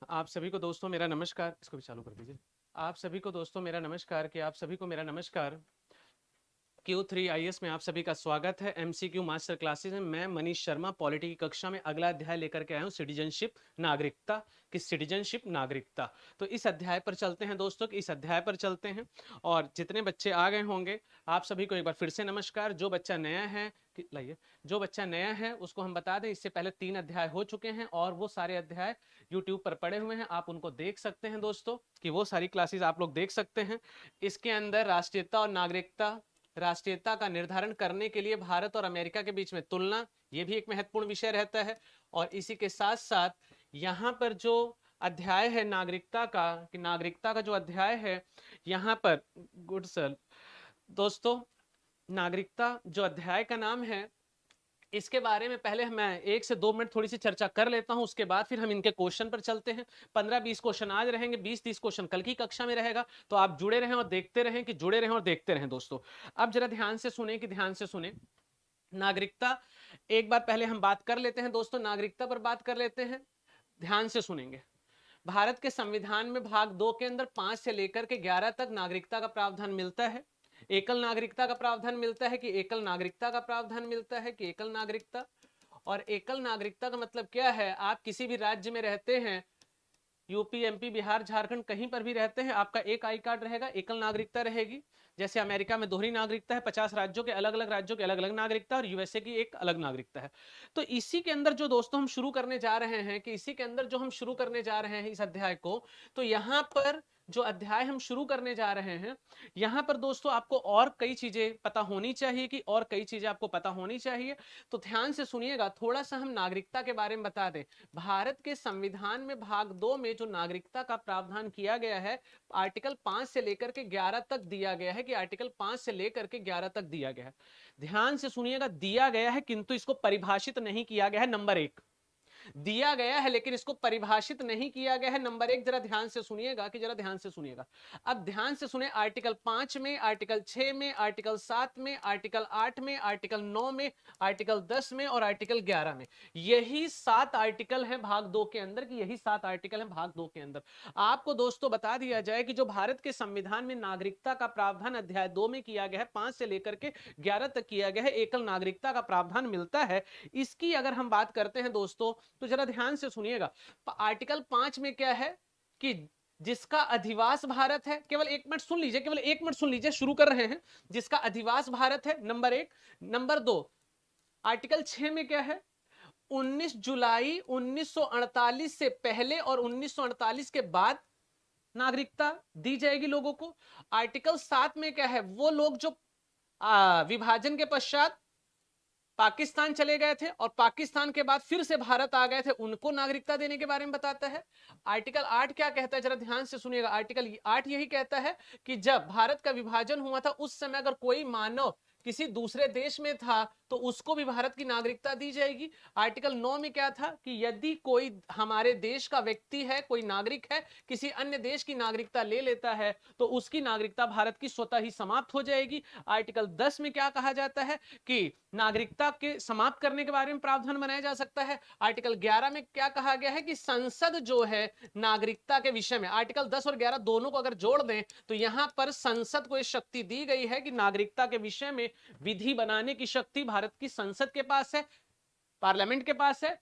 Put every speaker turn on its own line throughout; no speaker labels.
आप सभी को दोस्तों मेरा नमस्कार। इसको भी चालू कर दीजिए। आप सभी को दोस्तों मेरा नमस्कार कि आप सभी को मेरा नमस्कार। Q3 IAS में आप सभी का स्वागत है। MCQ मास्टर क्लासेस में मैं मनीष शर्मा पॉलिटी की कक्षा में अगला अध्याय लेकर के आया हूँ, सिटीजनशिप नागरिकता की सिटीजनशिप नागरिकता। तो इस अध्याय पर चलते हैं दोस्तों, इस अध्याय पर चलते हैं। और जितने बच्चे आ गए होंगे आप सभी को एक बार फिर से नमस्कार। जो बच्चा नया है लाइए, जो बच्चा नया है उसको हम बता दें, इससे पहले 3 अध्याय हो चुके हैं और वो सारे अध्याय YouTube पर पड़े हुए हैं, आप उनको देख सकते हैं दोस्तों, कि वो सारी क्लासेस आप लोग देख सकते हैं। इसके अंदर राष्ट्रीयता और नागरिकता, राष्ट्रीयता का निर्धारण करने के लिए भारत और अमेरिका के बीच में तुलना, ये भी एक महत्वपूर्ण विषय रहता है। और इसी के साथ साथ यहाँ पर जो अध्याय है नागरिकता का, कि नागरिकता का जो अध्याय है यहाँ पर, गुड सर दोस्तों, नागरिकता जो अध्याय का नाम है, इसके बारे में पहले मैं 1 से 2 मिनट थोड़ी सी चर्चा कर लेता हूं, उसके बाद फिर हम इनके क्वेश्चन पर चलते हैं। 15-20 क्वेश्चन आज रहेंगे, 20-30 क्वेश्चन कल की कक्षा में रहेगा। तो आप जुड़े रहें और देखते रहें, कि जुड़े रहें और देखते रहें दोस्तों। अब जरा ध्यान से सुने, कि ध्यान से सुने। नागरिकता एक बार पहले हम बात कर लेते हैं दोस्तों, नागरिकता पर बात कर लेते हैं, ध्यान से सुनेंगे। भारत के संविधान में भाग 2 के अंदर 5 से लेकर के 11 तक नागरिकता का प्रावधान मिलता है। एकल नागरिकता का प्रावधान मिलता है, कि एकल नागरिकता का प्रावधान मिलता है, कि एकल नागरिकता। और एकल नागरिकता का मतलब क्या है? आप किसी भी राज्य में रहते हैं, यूपी, एमपी, बिहार, झारखंड, कहीं पर भी रहते हैं, आपका एक आई कार्ड रहेगा, एकल नागरिकता रहेगी। जैसे अमेरिका में दोहरी नागरिकता है, 50 राज्यों के अलग अलग राज्यों के अलग अलग नागरिकता, और यूएसए की एक अलग नागरिकता है। तो इसी के अंदर जो दोस्तों हम शुरू करने जा रहे हैं, कि इसी के अंदर जो हम शुरू करने जा रहे हैं इस अध्याय को, तो यहाँ पर जो अध्याय हम शुरू करने जा रहे हैं, यहाँ पर दोस्तों आपको और कई चीजें पता होनी चाहिए, कि और कई चीजें आपको पता होनी चाहिए। तो ध्यान से सुनिएगा, थोड़ा सा हम नागरिकता के बारे में बता दें। भारत के संविधान में भाग 2 में जो नागरिकता का प्रावधान किया गया है, आर्टिकल 5 से लेकर के 11 तक दिया गया है, कि आर्टिकल 5 से लेकर के 11 तक दिया गया है। ध्यान से सुनिएगा, दिया गया है किंतु इसको परिभाषित नहीं किया गया है। नंबर 1, दिया गया है लेकिन इसको परिभाषित नहीं किया गया है। नंबर 1, जरा ध्यान से सुनिएगा, कि जरा ध्यान से सुनिएगा। अब ध्यान से सुने, आर्टिकल 5 में, आर्टिकल 6 में, आर्टिकल 7 में, आर्टिकल 8 में, आर्टिकल 9 में, आर्टिकल 10 में और आर्टिकल 11 में, यही 7 आर्टिकल हैं भाग 2 के अंदर, कि यही 7 आर्टिकल हैं भाग 2 के अंदर। आपको दोस्तों बता दिया जाए कि जो भारत के संविधान में नागरिकता का प्रावधान अध्याय 2 में किया गया है, 5 से लेकर के 11 तक किया गया है, एकल नागरिकता का प्रावधान मिलता है। इसकी अगर हम बात करते हैं दोस्तों, तो जरा ध्यान से सुनिएगा। आर्टिकल 5 में क्या है, कि जिसका अधिवास भारत है, केवल 1 मिनट सुन लीजिए, केवल 1 मिनट सुन लीजिए, शुरू कर रहे हैं। जिसका अधिवास भारत है, नंबर 1। नंबर 2, आर्टिकल 6 में क्या है, 19 जुलाई 1948 से पहले और 1948 के बाद नागरिकता दी जाएगी लोगों को। आर्टिकल 7 में क्या है, वो लोग जो विभाजन के पश्चात पाकिस्तान चले गए थे और पाकिस्तान के बाद फिर से भारत आ गए थे, उनको नागरिकता देने के बारे में बताता है। आर्टिकल 8 क्या कहता है, जरा ध्यान से सुनिएगा। आर्टिकल 8 यही कहता है कि जब भारत का विभाजन हुआ था, उस समय अगर कोई मानव किसी दूसरे देश में था तो उसको भी भारत की नागरिकता दी जाएगी। आर्टिकल 9 में क्या था, कि यदि कोई हमारे देश का व्यक्ति है, कोई नागरिक है, किसी अन्य देश की नागरिकता ले लेता है, तो उसकी नागरिकता भारत की स्वतः ही समाप्त हो जाएगी। आर्टिकल 10 में क्या कहा जाता है, कि नागरिकता के समाप्त करने के बारे में प्रावधान बनाया जा सकता है। आर्टिकल 11 में क्या कहा गया है, कि संसद जो है नागरिकता के विषय में, आर्टिकल 10 और 11 दोनों को अगर जोड़ दें तो यहां पर संसद को यह शक्ति दी गई है, कि नागरिकता के विषय में विधि बनाने की शक्ति भारत की संसद के पास है, पार्लियामेंट के पास है।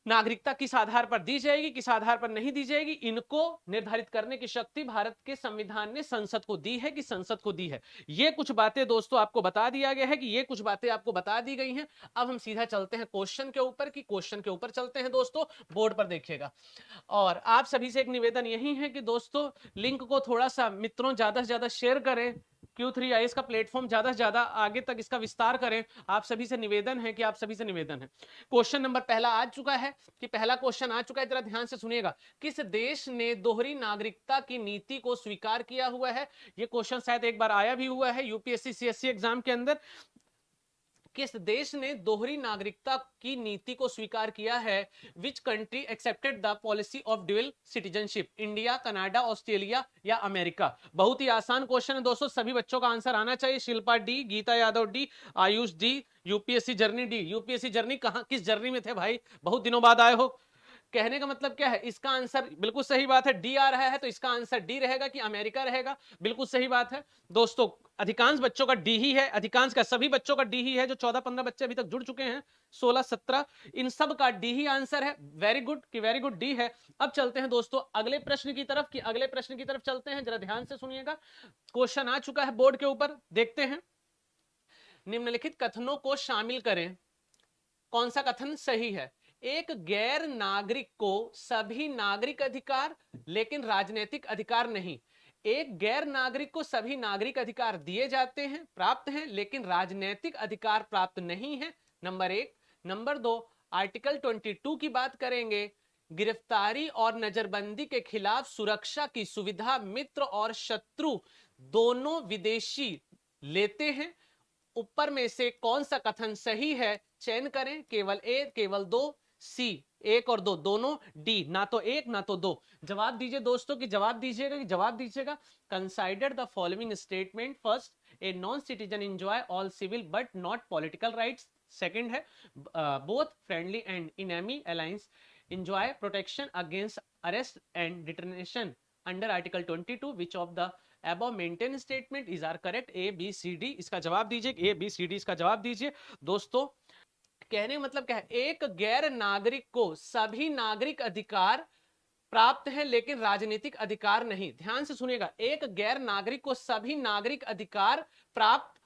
नागरिकता किस आधार पर दी जाएगी, किस आधार पर नहीं दी जाएगी, इनको निर्धारित करने की शक्ति भारत के संविधान ने संसद को दी है, कि संसद को दी है। ये कुछ बातें दोस्तों आपको बता दिया गया है, कि ये कुछ बातें आपको बता दी गई हैं। अब हम सीधा चलते हैं क्वेश्चन के ऊपर, कि क्वेश्चन के ऊपर चलते हैं दोस्तों, बोर्ड पर देखिएगा। और आप सभी से एक निवेदन यही है कि दोस्तों लिंक को थोड़ा सा मित्रों ज्यादा से ज्यादा शेयर करें, Q3 IAS का प्लेटफॉर्म ज्यादा से ज्यादा आगे तक इसका विस्तार करें। आप सभी से निवेदन है, कि आप सभी से निवेदन है। क्वेश्चन नंबर पहला आ चुका है, कि पहला क्वेश्चन आ चुका है, जरा ध्यान से सुनिएगा। किस देश ने दोहरी नागरिकता की नीति को स्वीकार किया हुआ है? यह क्वेश्चन शायद एक बार आया भी हुआ है यूपीएससी सीएससी एग्जाम के अंदर। किस देश ने दोहरी नागरिकता की नीति को स्वीकार किया है? Which country accepted the policy of dual citizenship? India, Canada, Australia या अमेरिका? बहुत ही आसान क्वेश्चन है दोस्तों, सभी बच्चों का आंसर आना चाहिए। Shilpa D, Geeta Yadav D, Ayush D, UPSC journey D. UPSC journey कहां, किस जर्नी में थे भाई, बहुत दिनों बाद आए हो। कहने का मतलब क्या है, इसका आंसर बिल्कुल सही बात है, डी आ रहा है, तो इसका आंसर डी रहेगा कि अमेरिका रहेगा। बिल्कुल सही बात है दोस्तों, अधिकांश बच्चों का डी ही है, अधिकांश का, सभी बच्चों का डी ही है, जो 14-15 बच्चे अभी तक जुड़ चुके हैं, 16-17, इन सब का डी ही आंसर है। वेरी गुड कि वेरी गुड, डी है। अब चलते हैं दोस्तों अगले प्रश्न की तरफ, कि अगले प्रश्न की तरफ चलते हैं, जरा ध्यान से सुनिएगा। क्वेश्चन आ चुका है बोर्ड के ऊपर, देखते हैं। निम्नलिखित कथनों को शामिल करें, कौन सा कथन सही है। एक गैर नागरिक को सभी नागरिक अधिकार लेकिन राजनीतिक अधिकार नहीं। एक गैर नागरिक को सभी नागरिक अधिकार दिए जाते हैं, प्राप्त हैं, लेकिन राजनीतिक अधिकार प्राप्त नहीं है, नंबर एक। नंबर दो, आर्टिकल 22 की बात करेंगे, गिरफ्तारी और नजरबंदी के खिलाफ सुरक्षा की सुविधा मित्र और शत्रु दोनों विदेशी लेते हैं। ऊपर में से कौन सा कथन सही है, चयन करें, केवल ए, केवल दो, सी, एक और दो दोनों, डी ना तो एक ना तो दो। जवाब दीजिए दोस्तों, कि जवाब दीजिएगा, कि जवाब दीजिएगा। Consider the following statement, first, a non citizen enjoy all civil but not political rights. Second है, both friendly and enemy alliance enjoy protection against arrest and detention under article 22 which of the above maintained statement is are correct, a b c d। इसका जवाब दीजिए, a b c d इसका जवाब दीजिए दोस्तों। कहने का मतलब क्या है, एक गैर नागरिक को सभी नागरिक अधिकार प्राप्त है लेकिन राजनीतिक अधिकार नहीं। ध्यान से सुनिएगा, एक गैर नागरिक को सभी नागरिक अधिकार प्राप्त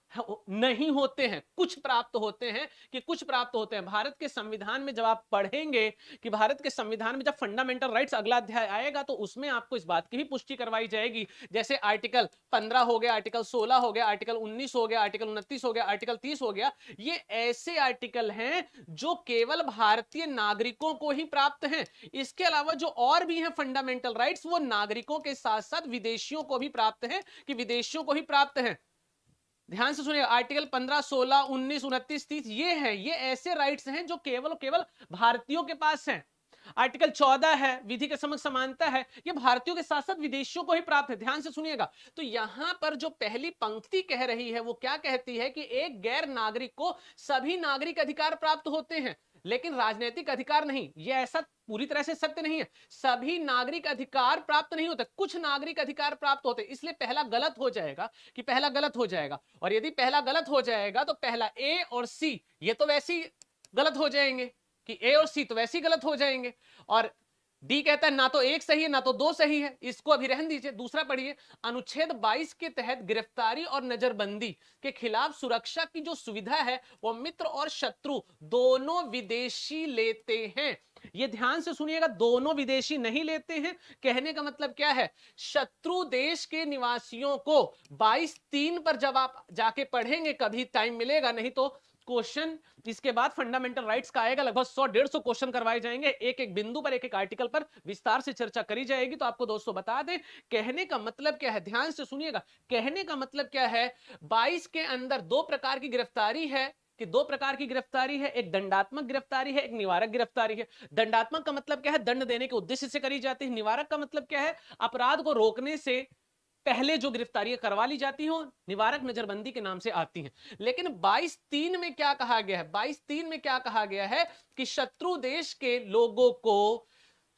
नहीं होते हैं, कुछ प्राप्त होते हैं, कि कुछ प्राप्त होते हैं। भारत के संविधान में जब आप पढ़ेंगे, कि भारत के संविधान में जब फंडामेंटल राइट्स अगला अध्याय आएगा, तो उसमें आपको इस बात की भी पुष्टि करवाई जाएगी। जैसे आर्टिकल 15 हो गया, आर्टिकल 16 हो गया, आर्टिकल 19 हो गया, आर्टिकल 29 हो गया, आर्टिकल 30 हो गया। ये ऐसे आर्टिकल हैं जो केवल भारतीय नागरिकों को ही प्राप्त हैं। इसके अलावा जो और भी हैं फंडामेंटल राइट्स, वो नागरिकों के साथ साथ विदेशियों को भी प्राप्त हैं, कि विदेशियों को ही प्राप्त हैं। ध्यान से सुनिए, आर्टिकल 15, 16, 19, 29, 30 ये हैं, ये ऐसे राइट्स हैं जो केवल भारतीयों के पास हैं। आर्टिकल 14 है, विधि के समक्ष समानता है, ये भारतीयों के साथ साथ विदेशियों को ही प्राप्त है। ध्यान से सुनिएगा, तो यहां पर जो पहली पंक्ति कह रही है वो क्या कहती है, कि एक गैर नागरिक को सभी नागरिक अधिकार प्राप्त होते हैं लेकिन राजनीतिक अधिकार नहीं। यह ऐसा पूरी तरह से सत्य नहीं है, सभी नागरिक अधिकार प्राप्त नहीं होते, कुछ नागरिक अधिकार प्राप्त होते। इसलिए पहला गलत हो जाएगा, कि पहला गलत हो जाएगा। और यदि पहला गलत हो जाएगा तो पहला ए और सी ये तो वैसे ही गलत हो जाएंगे, कि ए और सी तो वैसे ही गलत हो जाएंगे। और डी कहता है ना तो एक सही है ना तो दो सही है, इसको अभी रहन दीजिए। दूसरा पढ़िए, अनुच्छेद 22 के तहत गिरफ्तारी और नजरबंदी के खिलाफ सुरक्षा की जो सुविधा है वो मित्र और शत्रु दोनों विदेशी लेते हैं। ये ध्यान से सुनिएगा, दोनों विदेशी नहीं लेते हैं। कहने का मतलब क्या है, शत्रु देश के निवासियों को 22(3) पर जब आप जाके पढ़ेंगे, कभी टाइम मिलेगा, नहीं तो क्वेश्चन इसके बाद फंडामेंटल राइट्स का आएगा, लगभग 100-150 क्वेश्चन करवाए जाएंगे, एक एक बिंदु पर, एक एक आर्टिकल पर विस्तार से चर्चा करी जाएगी। तो आपको दोस्तों बता दें, कहने का मतलब क्या है, ध्यान से सुनिएगा, कहने का मतलब क्या है, 22 के अंदर दो प्रकार की गिरफ्तारी है, कि दो प्रकार की गिरफ्तारी है, एक दंडात्मक गिरफ्तारी है, एक निवारक गिरफ्तारी है। दंडात्मक का मतलब क्या है, दंड देने के उद्देश्य से करी जाती है। निवारक का मतलब क्या है, अपराध को रोकने से पहले जो गिरफ्तारियां करवा ली जाती हो, निवारक नजरबंदी के नाम से आती हैं। लेकिन 22(3) में क्या कहा गया है, 22(3) में क्या कहा गया है, कि शत्रु देश के लोगों को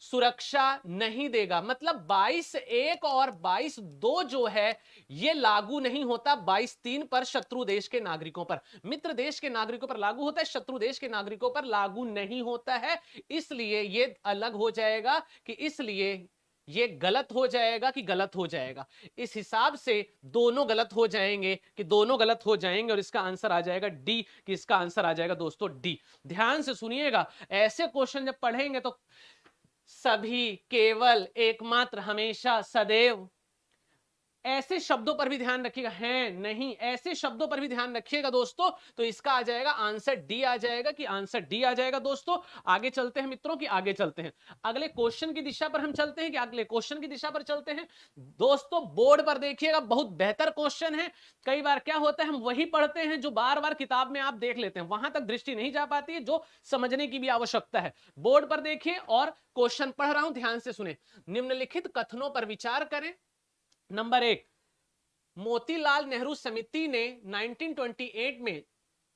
सुरक्षा नहीं देगा। मतलब 22(1) और 22(2) जो है ये लागू नहीं होता 22(3) पर, शत्रु देश के नागरिकों पर। मित्र देश के नागरिकों पर लागू होता है, शत्रु देश के नागरिकों पर लागू नहीं होता है। इसलिए ये अलग हो जाएगा, कि इसलिए ये गलत हो जाएगा, कि गलत हो जाएगा। इस हिसाब से दोनों गलत हो जाएंगे, कि दोनों गलत हो जाएंगे, और इसका आंसर आ जाएगा डी, कि इसका आंसर आ जाएगा दोस्तों डी। ध्यान से सुनिएगा, ऐसे क्वेश्चन जब पढ़ेंगे तो सभी, केवल, एकमात्र, हमेशा, सदैव, ऐसे शब्दों पर भी ध्यान रखिएगा, हैं, नहीं, ऐसे शब्दों पर भी ध्यान रखिएगा दोस्तों। तो इसका आ जाएगा आंसर डी, आ जाएगा, कि आंसर डी आ जाएगा दोस्तों। आगे चलते हैं मित्रों, की आगे चलते हैं, अगले क्वेश्चन की दिशा पर हम चलते हैं, कि अगले क्वेश्चन की दिशा पर चलते हैं दोस्तों। बोर्ड पर देखिएगा, बहुत बेहतर क्वेश्चन है। कई बार क्या होता है, हम वही पढ़ते हैं जो बार बार किताब में आप देख लेते हैं, वहां तक दृष्टि नहीं जा पाती है, जो समझने की भी आवश्यकता है। बोर्ड पर देखिए और क्वेश्चन पढ़ रहा हूं, ध्यान से सुने। निम्नलिखित कथनों पर विचार करें। नंबर 1, मोतीलाल नेहरू समिति ने 1928 में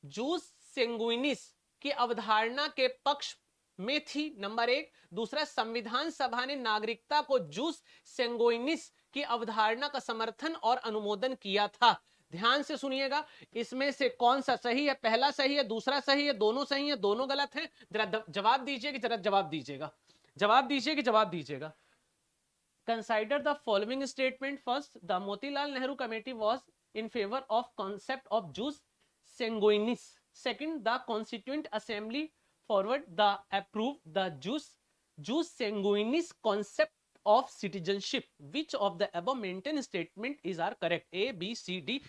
जूस सेंगुइनिस की अवधारणा के पक्ष में थी, नंबर एक। दूसरा, संविधान सभा ने नागरिकता को जूस सैंगुइनिस की अवधारणा का समर्थन और अनुमोदन किया था। ध्यान से सुनिएगा, इसमें से कौन सा सही है? पहला सही है, दूसरा सही है, दोनों सही है, दोनों गलत है? जरा जवाब दीजिए कि जरा जवाब दीजिएगा, जवाब दीजिए कि जवाब दीजिएगा। Consider the following statement. First, the Motilal Nehru Committee was in favor of concept of jus sanguinis. Second, the Constituent Assembly forward the approved the jus sanguinis concept of citizenship. Which of the above maintained statement is are correct? A, B, C, D.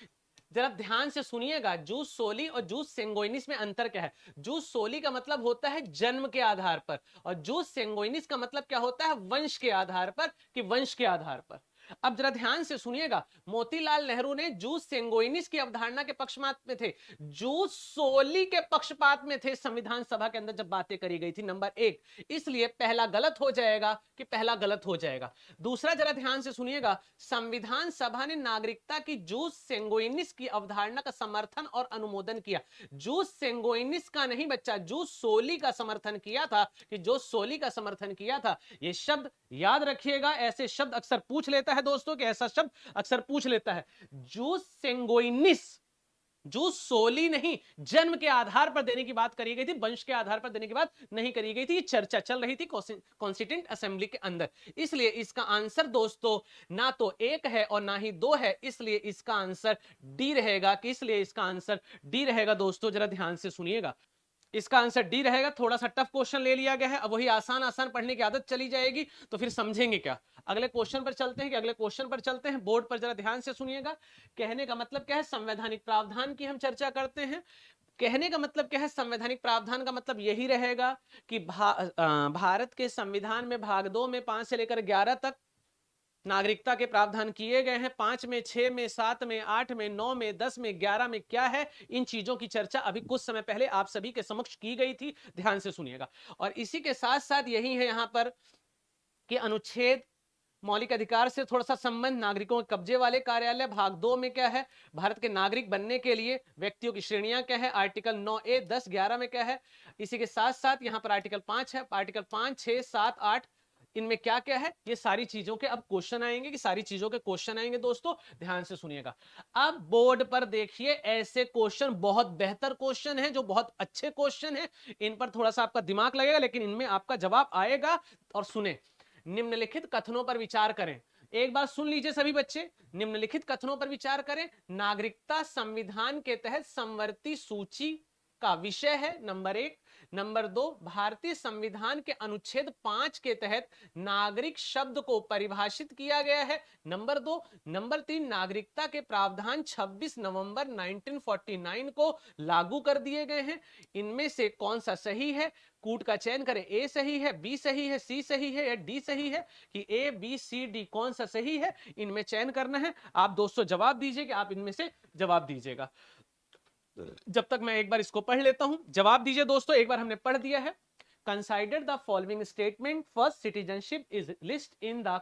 जरा ध्यान से सुनिएगा, juice सोली और juice सेंगोइनिस में अंतर क्या है? Juice सोली का मतलब होता है जन्म के आधार पर, और जूस सेंगोइनिस का मतलब क्या होता है? वंश के आधार पर, कि वंश के आधार पर। अब जरा ध्यान से सुनिएगा, मोतीलाल नेहरू ने जूस सेंगोइनिस की अवधारणा के पक्षपात में थे, जूस सोली के पक्षपात में थे संविधान सभा के अंदर जब बातें करी गई थी, नंबर एक। इसलिए पहला गलत हो जाएगा, कि पहला गलत हो जाएगा। दूसरा, जरा ध्यान से सुनिएगा, संविधान सभा ने नागरिकता की जूस सेंगोइनिस की अवधारणा का समर्थन और अनुमोदन किया। जूस सेंगोइनिस का नहीं बच्चा, जूस सोली का समर्थन किया था, कि जो सोली का समर्थन किया था। ये शब्द याद रखिएगा, ऐसे शब्द अक्सर पूछ लेता है दोस्तों, कि ऐसा शब्द अक्सर पूछ लेता है। जूस सेंगोइनिस, जूस सोली नहीं, जन्म के आधार पर देने की बात करी गई थी, वंश के आधार पर देने की बात नहीं करी गई थी। चर्चा चल रही थी कॉन्स्टिट्यूएंट असेंबली के अंदर। इसलिए इसका आंसर दोस्तों ना तो एक है और ना ही दो है, इसलिए इसका आंसर डी रहेगा। कि इसलिए इसका आंसर डी रहेगा दोस्तों, जरा ध्यान से सुनिएगा, इसका आंसर डी रहेगा। थोड़ा सा टफ क्वेश्चन ले लिया गया है, अब वही आसान आसान पढ़ने की आदत चली जाएगी, तो फिर समझेंगे क्या? अगले क्वेश्चन पर चलते हैं, कि अगले क्वेश्चन पर चलते हैं। बोर्ड पर जरा ध्यान से सुनिएगा, कहने का मतलब क्या है? संवैधानिक प्रावधान की हम चर्चा करते हैं। कहने का मतलब क्या है? संवैधानिक प्रावधान का मतलब यही रहेगा कि भारत के संविधान में भाग 2 में 5 से लेकर 11 तक नागरिकता के प्रावधान किए गए हैं। 5 में, 6 में, 7 में, 8 में, 9 में, 10 में, 11 में क्या है? इन चीजों की चर्चा अभी कुछ समय पहले आप सभी के समक्ष की गई थी, ध्यान से सुनिएगा। और इसी के साथ साथ यही है यहां पर कि अनुच्छेद मौलिक अधिकार से थोड़ा सा संबंध, नागरिकों के कब्जे वाले कार्यालय, भाग 2 में क्या है? भारत के नागरिक बनने के लिए व्यक्तियों की श्रेणियां क्या है? आर्टिकल 9A, 10, 11 में क्या है? इसी के साथ साथ यहां पर आर्टिकल 5 है, आर्टिकल 5, 6, 7, 8, इनमें क्या क्या है? ये सारी चीजों के अब क्वेश्चन आएंगे, कि सारी चीजों के क्वेश्चन आएंगे दोस्तों, ध्यान से सुनिएगा। अब बोर्ड पर देखिए, ऐसे क्वेश्चन बहुत बेहतर क्वेश्चन है, जो बहुत अच्छे क्वेश्चन है, इन पर थोड़ा सा आपका दिमाग लगेगा, लेकिन इनमें आपका जवाब आएगा। और सुने, निम्नलिखित कथनों पर विचार करें। एक बार सुन लीजिए सभी बच्चे, निम्नलिखित कथनों पर विचार करें। नागरिकता संविधान के तहत समवर्ती सूची का विषय है, नंबर एक। नंबर 2, भारतीय संविधान के अनुच्छेद 5 के तहत नागरिक शब्द को परिभाषित किया गया है, नंबर 2। नंबर 3, नागरिकता के प्रावधान 26 नवंबर 1949 को लागू कर दिए गए हैं। इनमें से कौन सा सही है? कूट का चयन करें, ए सही है, बी सही है, सी सही है, या डी सही है? कि ए, बी, सी, डी कौन सा सही है, इनमें चयन करना है। आप दोस्तों जवाब दीजिए, कि आप इनमें से जवाब दीजिएगा। जब तक मैं एक बार इसको पढ़ लेता हूं, जवाब दीजिए दोस्तों। एक बार हमने पढ़ दिया है। Consider the following statement. First, citizenship is list in the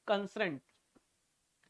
concern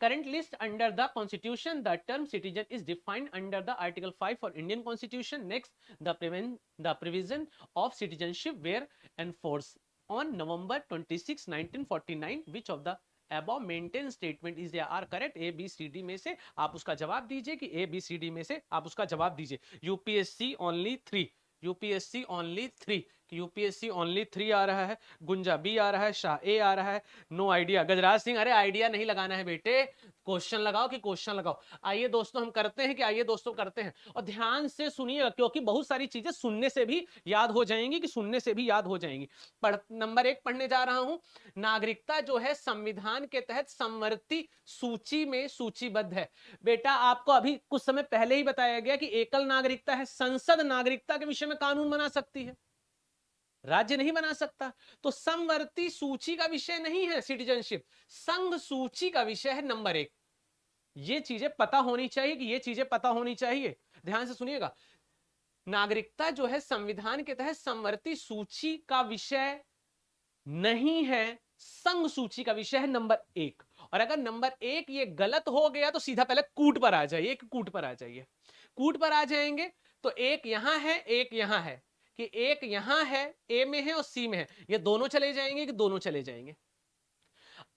current list under the constitution. The term citizen is defined under the article 5 for Indian constitution. Next, the provision of citizenship were enforced on November 26, 1949. Which of the above maintained statement is are correct? A, B, C, D में से आप उसका जवाब दीजिए, कि A, B, C, D में से आप उसका जवाब दीजिए। UPSC only 3, UPSC only 3, UPSC only 3 आ रहा है, गुंजा बी आ रहा है, शाह ए आ रहा है, नो आइडिया। गजराज सिंह, अरे आइडिया नहीं लगाना है बेटे, क्वेश्चन लगाओ, कि क्वेश्चन लगाओ। आइए दोस्तों हम करते हैं, कि आइए दोस्तों करते हैं। और ध्यान से सुनिएगा, क्योंकि बहुत सारी चीजें सुनने से भी याद हो जाएंगी, कि सुनने से भी याद हो जाएंगी। नंबर 1 पढ़ने जा रहा हूं। नागरिकता जो है संविधान के तहत समवर्ती सूची में सूचीबद्ध है। बेटा आपको अभी कुछ समय पहले ही बताया गया कि एकल नागरिकता है, संसद नागरिकता के विषय में कानून बना सकती है, राज्य नहीं बना सकता। तो समवर्ती सूची का विषय नहीं है सिटीजनशिप, संघ सूची का विषय है, नंबर 1। ये चीजें पता होनी चाहिए, कि ये चीजें पता होनी चाहिए। ध्यान से सुनिएगा, नागरिकता जो है संविधान के तहत समवर्ती सूची का विषय नहीं है, संघ सूची का विषय है, नंबर 1। और अगर नंबर 1 ये गलत हो गया तो सीधा पहले कूट पर आ जाइए, कूट पर आ जाइए। कूट पर आ जाएंगे तो एक यहां है, एक यहां है, कि एक यहां है, ए में है और सी में है, ये दोनों चले जाएंगे कि दोनों चले जाएंगे।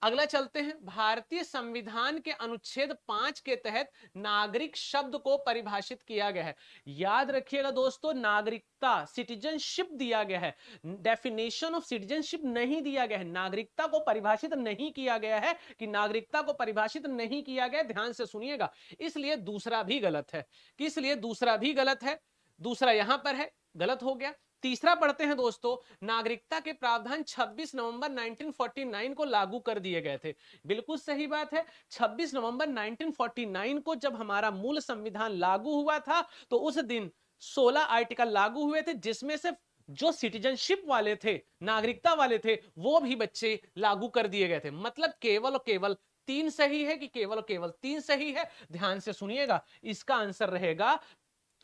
अगला चलते हैं, भारतीय संविधान के अनुच्छेद 5 के तहत नागरिक शब्द को परिभाषित किया गया है। याद रखिएगा दोस्तों, नागरिकता सिटीजनशिप दिया गया है, डेफिनेशन ऑफ सिटीजनशिप नहीं दिया गया है, नागरिकता को परिभाषित नहीं किया गया है, कि नागरिकता को परिभाषित नहीं किया गया, ध्यान से सुनिएगा। इसलिए दूसरा भी गलत है, किस लिए दूसरा भी गलत है, दूसरा यहां पर है, गलत हो गया। तीसरा पढ़ते हैं दोस्तों, नागरिकता के प्रावधान 26 नवंबर 1949 को लागू कर दिए गए थे। बिल्कुल सही बात है, 26 नवंबर 1949 को जब हमारा मूल संविधान लागू हुआ था, तो उस दिन 16 आर्टिकल लागू हुए थे, जिसमें से जो सिटीजनशिप वाले थे, नागरिकता वाले थे, वो भी बच्चे लागू कर दिए गए थे। मतलब केवल और केवल 3 सही है कि केवल और केवल 3 सही है, ध्यान से सुनिएगा, इसका आंसर रहेगा।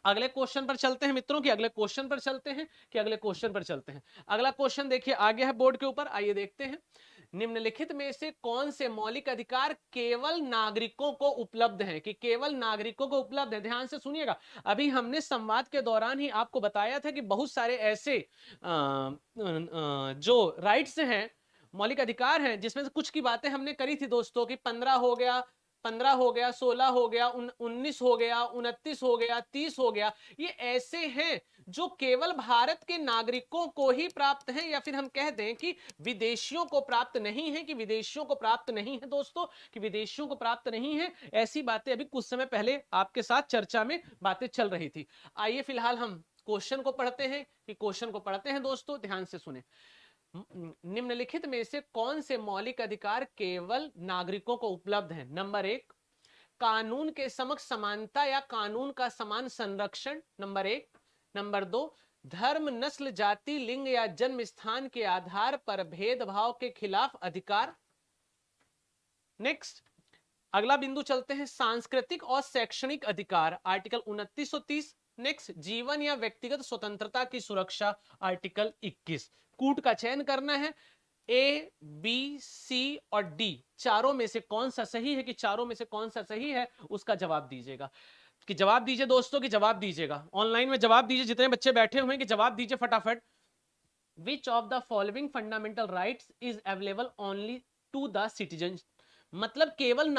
अगले क्वेश्चन पर चलते हैं मित्रों, कि अगले क्वेश्चन पर चलते हैं, कि अगले क्वेश्चन पर चलते हैं। अगला क्वेश्चन देखिए आ गया है बोर्ड के ऊपर, आइए देखते हैं। निम्नलिखित में से कौन से मौलिक अधिकार केवल नागरिकों को उपलब्ध हैं, कि केवल नागरिकों को उपलब्ध है, ध्यान से सुनिएगा। अभी हमने संवाद के दौरान ही आपको बताया था कि बहुत सारे ऐसे जो राइट्स हैं, मौलिक अधिकार हैं, जिसमें से कुछ की बातें हमने करी थी दोस्तों, कि 15 हो गया, 16 हो गया, 19 हो गया, 29 हो गया, 30 हो गया। ये ऐसे हैं जो केवल भारत के नागरिकों को ही प्राप्त हैं, या फिर हम कह दें कि विदेशियों को प्राप्त नहीं है, कि विदेशियों को प्राप्त नहीं है दोस्तों, कि विदेशियों को प्राप्त नहीं है। ऐसी बातें अभी कुछ समय पहले आपके साथ चर्चा में बातें चल रही थी। आइए फिलहाल हम क्वेश्चन को पढ़ते हैं, कि क्वेश्चन को पढ़ते हैं दोस्तों, ध्यान से सुने। निम्नलिखित में से कौन से मौलिक अधिकार केवल नागरिकों को उपलब्ध हैं? नंबर 1, कानून के समक्ष समानता या कानून का समान संरक्षण, नंबर 1। नंबर 2, धर्म, नस्ल, जाति, लिंग या जन्म स्थान के आधार पर भेदभाव के खिलाफ अधिकार। नेक्स्ट, अगला बिंदु चलते हैं, सांस्कृतिक और शैक्षणिक अधिकार, आर्टिकल 2930। नेक्स्ट, जीवन या व्यक्तिगत स्वतंत्रता की सुरक्षा, आर्टिकल 21। कूट का चयन करना है, ए, बी, सी और डी, चारों में से कौन सा सही है, कि चारों में से कौन सा सही है, उसका जवाब दीजिएगा। कि जवाब दीजिए दोस्तों, कि जवाब दीजिएगा, ऑनलाइन में जवाब दीजिए, जितने बच्चे बैठे हुए हैं, कि जवाब दीजिए फटाफट। Which of the following fundamental rights is available only to the citizen, मतलब केवल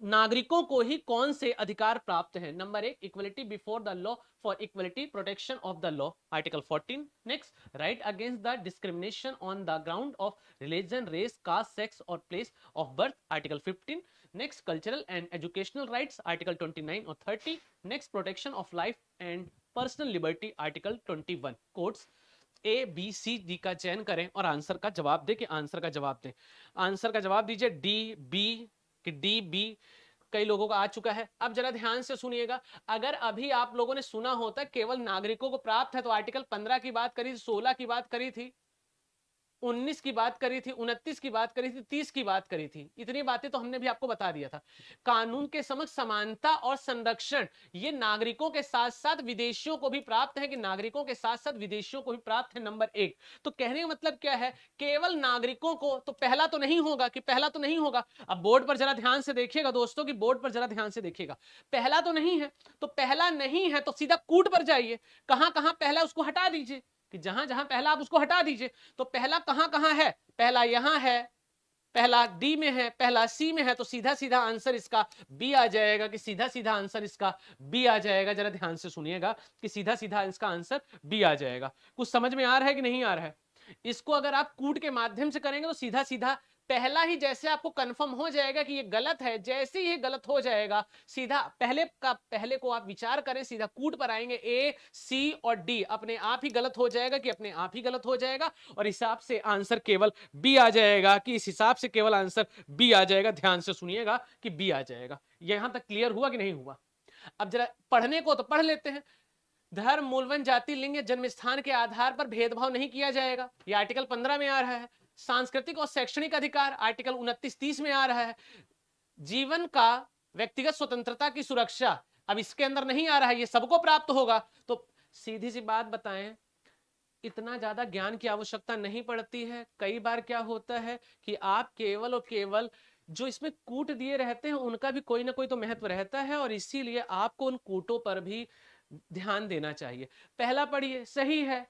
नागरिकों को ही कौन से अधिकार प्राप्त हैं? Number 1, equality before the law for equality protection of the law, article 14। Next, right against the discrimination on the ground of religion, race, caste, sex और place of birth, article 15। Next, cultural and educational rights, article 29 और 30। Next, protection of life and personal liberty, article 21। कोर्ट्स A, B, C, D का चयन करें और answer का जवाब दे, कि आंसर का जवाब दें। आंसर का जवाब दीजिए डी, बी, कि डी, बी कई लोगों का आ चुका है। अब जरा ध्यान से सुनिएगा, अगर अभी आप लोगों ने सुना होता केवल नागरिकों को प्राप्त है, तो आर्टिकल 15 की बात करी थी, 16 की बात करी थी, 19 की बात करी थी, 29 की बात करी थी, 30 की बात करी थी, इतनी बातें तो हमने भी आपको बता दिया था। कानून के समक्ष समानता और संरक्षण, ये नागरिकों के साथ साथ विदेशियों को भी प्राप्त है, कि नागरिकों के साथ साथ विदेशियों को भी प्राप्त है, नंबर 1। तो कहने का मतलब क्या है, केवल नागरिकों को, तो पहला तो नहीं होगा, कि पहला तो नहीं होगा। अब बोर्ड पर जरा ध्यान से देखिएगा दोस्तों, कि बोर्ड पर जरा ध्यान से देखिएगा, पहला तो नहीं है, तो पहला नहीं है तो सीधा कूट पर जाइए, कहां कहां पहला उसको हटा दीजिए, कि जहां जहां पहला आप उसको हटा दीजिए। तो पहला कहां कहां है, पहला यहां है, पहला डी में है, पहला सी में है, तो सीधा सीधा आंसर इसका बी आ जाएगा, कि सीधा सीधा आंसर इसका बी आ जाएगा। जरा ध्यान से सुनिएगा, कि सीधा सीधा इसका आंसर बी आ जाएगा। कुछ समझ में आ रहा है कि नहीं आ रहा है? इसको अगर आप कूट के माध्यम से करेंगे तो सीधा सीधा पहला ही जैसे आपको कंफर्म हो जाएगा कि ये गलत है, जैसे ही ये गलत हो जाएगा, सीधा पहले को आप विचार करें, सीधा कूट पर आएंगे, ए, सी और डी अपने आप ही गलत हो जाएगा, कि अपने आप ही गलत हो जाएगा, और हिसाब से आंसर केवल बी आ जाएगा, कि इस हिसाब से केवल आंसर बी आ जाएगा। ध्यान से सुनिएगा, कि बी आ जाएगा। यहां तक क्लियर हुआ कि नहीं हुआ? अब जरा पढ़ने को तो पढ़ लेते हैं। धर्म, मूलवन, जाति, लिंग या जन्म स्थान के आधार पर भेदभाव नहीं किया जाएगा, यह आर्टिकल 15 में आ रहा है। सांस्कृतिक और शैक्षणिक अधिकार, आर्टिकल 29-30 में आ रहा है। जीवन का व्यक्तिगत स्वतंत्रता की सुरक्षा, अब इसके अंदर नहीं आ रहा है, ये सबको प्राप्त होगा। तो सीधी सी बात बताएं, इतना ज्यादा ज्ञान की आवश्यकता नहीं पड़ती है। कई बार क्या होता है कि आप केवल और केवल जो इसमें कूट दिए रहते हैं, उनका भी कोई ना कोई तो महत्व रहता है, और इसीलिए आपको उन कूटों पर भी ध्यान देना चाहिए। पहला पढ़िए, सही है,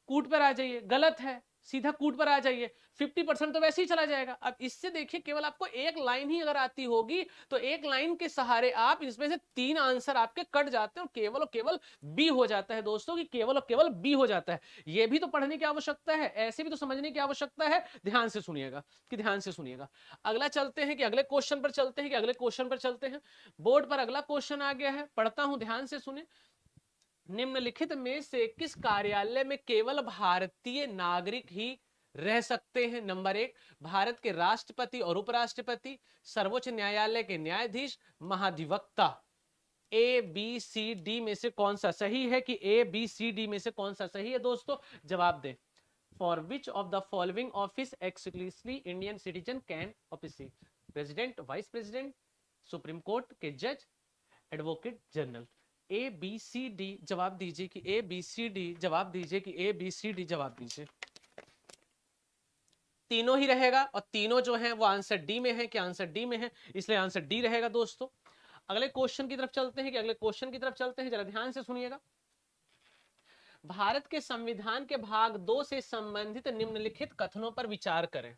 कूट पर आ जाइए, गलत है, सीधा कूट पर आ जाइए, 50% तो वैसे ही चला जाएगा। अब इससे देखिए केवल आपको एक लाइन ही अगर आती होगी तो एक लाइन के सहारे आप इसमें से 3 आंसर आपके कट जाते हैं और केवल बी हो जाता है दोस्तों, कि केवल और केवल बी हो जाता है। ये भी तो पढ़ने की आवश्यकता है, ऐसे भी तो समझने की आवश्यकता है। ध्यान से सुनिएगा, कि ध्यान से सुनिएगा। अगला चलते हैं, कि अगले क्वेश्चन पर चलते हैं, कि अगले क्वेश्चन पर चलते हैं। बोर्ड पर अगला क्वेश्चन आ गया है, पढ़ता हूं, ध्यान से सुने। निम्नलिखित में से किस कार्यालय में केवल भारतीय नागरिक ही रह सकते हैं? नंबर 1, भारत के राष्ट्रपति और उपराष्ट्रपति, सर्वोच्च न्यायालय के न्यायाधीश, महाधिवक्ता। ए बी सी डी में से कौन सा सही है? कि ए बी सी डी में से कौन सा सही है दोस्तों? जवाब दें। For which of the following office exclusively Indian citizen can officiate? President, vice president, supreme court के जज, advocate general. A B C D जवाब दीजिए, कि ए बी सी डी जवाब दीजिए, कि ए बी सी डी जवाब दीजिए। तीनों ही रहेगा, और तीनों जो हैं वो आंसर डी में है, कि आंसर डी में है, इसलिए आंसर डी रहेगा दोस्तों। अगले क्वेश्चन की तरफ चलते हैं, कि अगले क्वेश्चन की तरफ चलते हैं, जरा ध्यान से सुनिएगा। भारत के संविधान के भाग 2 से संबंधित निम्नलिखित कथनों पर विचार करें,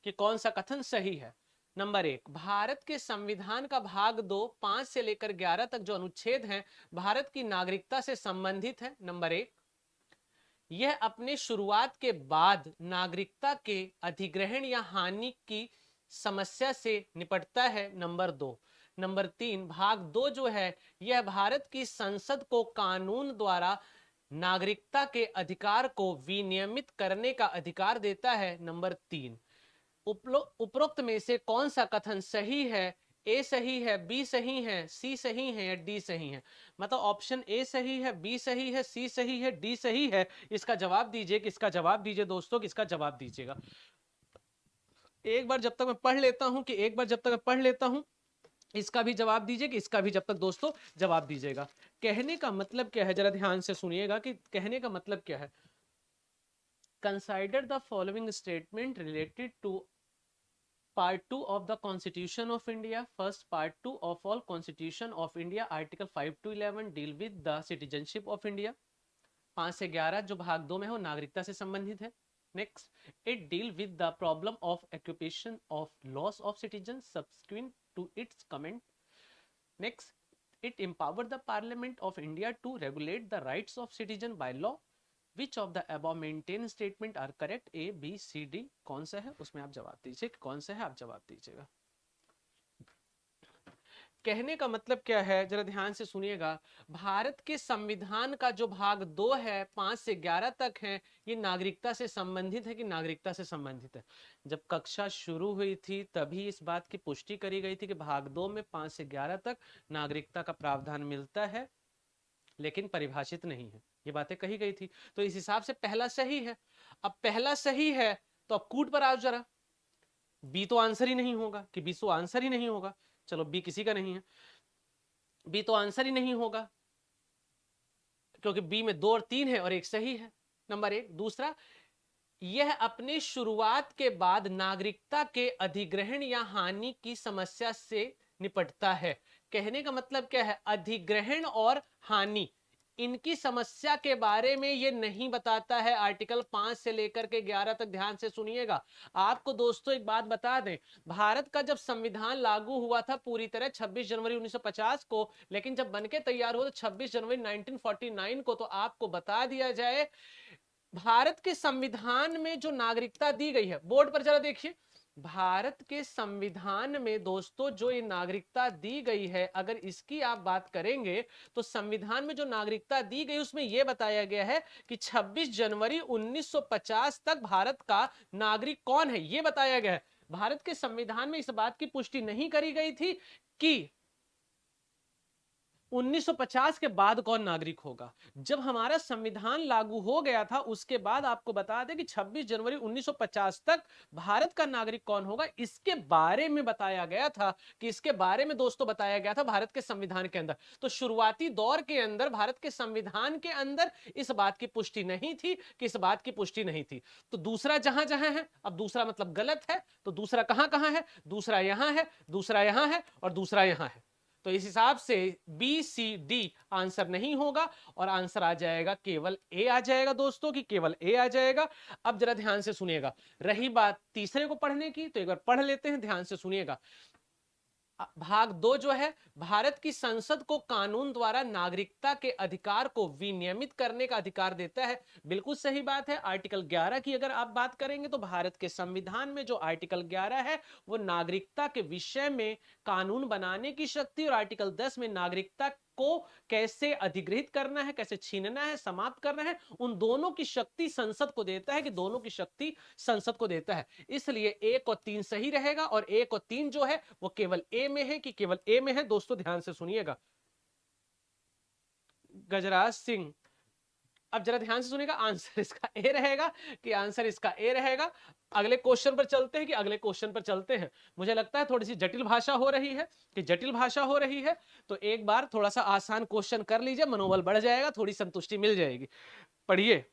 कि कौन सा कथन सही है। नंबर 1, भारत के संविधान का भाग 2 5 से लेकर 11 तक जो अनुच्छेद हैं भारत की नागरिकता से संबंधित है। नंबर 1, यह अपने शुरुआत के बाद नागरिकता के अधिग्रहण या हानि की समस्या से निपटता है। नंबर 2, नंबर 3, भाग 2 जो है यह भारत की संसद को कानून द्वारा नागरिकता के अधिकार को विनियमित करने का अधिकार देता है। नंबर 3, उपरोक्त में से कौन सा कथन सही है? ए सही है, बी सही है, सी सही है, या डी सही है? मतलब ऑप्शन ए सही है, बी सही है, सी सही है, डी सही है। इसका जवाब दीजिए, किसका जवाब दीजिए दोस्तों, किसका जवाब दीजिएगा। एक बार जब तक मैं पढ़ लेता हूं, कि एक बार जब तक मैं पढ़ लेता हूं, इसका भी जवाब दीजिए, कि इसका भी जब तक दोस्तों जवाब दीजिएगा। कहने का मतलब क्या है, जरा ध्यान से सुनिएगा, कि कहने का मतलब क्या है। Consider the following statement related to Part 2 of the Constitution of India. First, Part 2 of all Constitution of India, Article 5 to 11 deal with the citizenship of India. 5 से 11 जो भाग 2 में है वो नागरिकता से संबंधित है। Next, it deal with the problem of occupation of loss of citizens subsequent to its comment. Next, it empowered the Parliament of India to regulate the rights of citizen by law. Which of the above maintained statement are correct? A, B, C, D कौन सा है उसमें आप जवाब दीजिए, कौन सा है आप जवाब दीजिएगा। कहने का मतलब क्या है, जरा ध्यान से सुनिएगा। भारत के संविधान का जो भाग 2 है 5 से 11 तक है, ये नागरिकता से संबंधित है, कि नागरिकता से संबंधित है। जब कक्षा शुरू हुई थी तभी इस बात की पुष्टि करी गई थी कि भाग 2 में 5 से 11 तक नागरिकता का प्रावधान मिलता है, लेकिन परिभाषित नहीं है। ये बातें कही गई थी, तो इस हिसाब से पहला सही है। अब पहला सही है तो अब कूट पर आओ जरा। बी तो आंसर ही नहीं होगा, कि बी तो आंसर ही नहीं होगा। चलो बी किसी का नहीं है, बी तो आंसर ही नहीं होगा, क्योंकि बी में 2 और 3 है और एक सही है। नंबर 1। दूसरा, यह अपने शुरुआत के बाद नागरिकता के अधिग्रहण या हानि की समस्या से निपटता है। कहने का मतलब क्या है, अधिग्रहण और हानि इनकी समस्या के बारे में ये नहीं बताता है। आर्टिकल 5 से लेकर के 11 तक ध्यान से सुनिएगा। आपको दोस्तों एक बात बता दें, भारत का जब संविधान लागू हुआ था पूरी तरह 26 जनवरी 1950 को, लेकिन जब बनके तैयार हुआ तो 26 जनवरी 1949 को। तो आपको बता दिया जाए, भारत के संविधान में जो नागरिकता दी गई है, बोर्ड पर जरा देखिए, भारत के संविधान में दोस्तों जो ये नागरिकता दी गई है, अगर इसकी आप बात करेंगे तो संविधान में जो नागरिकता दी गई उसमें यह बताया गया है कि 26 जनवरी 1950 तक भारत का नागरिक कौन है, यह बताया गया है। भारत के संविधान में इस बात की पुष्टि नहीं करी गई थी कि 1950 के बाद कौन नागरिक होगा। जब हमारा संविधान लागू हो गया था उसके बाद आपको बता दें कि 26 जनवरी 1950 तक भारत का नागरिक कौन होगा, इसके बारे में बताया गया था, कि इसके बारे में दोस्तों बताया गया था भारत के संविधान के अंदर। तो शुरुआती दौर के अंदर भारत के संविधान के अंदर इस बात की पुष्टि नहीं थी, कि इस बात की पुष्टि नहीं थी। तो दूसरा जहां जहां है, अब दूसरा मतलब गलत है, तो दूसरा कहां कहां है, दूसरा यहां है, दूसरा यहां है और दूसरा यहां है। तो इस हिसाब से बी सी डी आंसर नहीं होगा और आंसर आ जाएगा केवल ए आ जाएगा दोस्तों, कि केवल ए आ जाएगा। अब जरा ध्यान से सुनिएगा, रही बात तीसरे को पढ़ने की तो एक बार पढ़ लेते हैं, ध्यान से सुनिएगा। भाग 2 जो है, भारत की संसद को कानून द्वारा नागरिकता के अधिकार को विनियमित करने का अधिकार देता है। बिल्कुल सही बात है। आर्टिकल 11 की अगर आप बात करेंगे तो भारत के संविधान में जो आर्टिकल 11 है वो नागरिकता के विषय में कानून बनाने की शक्ति, और आर्टिकल 10 में नागरिकता को कैसे अधिग्रहित करना है, कैसे छीनना है, समाप्त करना है, उन दोनों की शक्ति संसद को देता है, कि दोनों की शक्ति संसद को देता है। इसलिए 1 और 3 सही रहेगा, और 1 और 3 जो है वो केवल ए में है, कि केवल ए में है। दोस्तों ध्यान से सुनिएगा। गजराज सिंह, अब जरा ध्यान से सुनिएगा, आंसर इसका ए रहेगा, कि आंसर इसका ए रहेगा। अगले क्वेश्चन पर चलते हैं, कि अगले क्वेश्चन पर चलते हैं। मुझे लगता है थोड़ी सी जटिल भाषा हो रही है, कि जटिल भाषा हो रही है, तो एक बार थोड़ा सा आसान क्वेश्चन कर लीजिए, मनोबल बढ़ जाएगा, थोड़ी संतुष्टि मिल जाएगी। पढ़िए,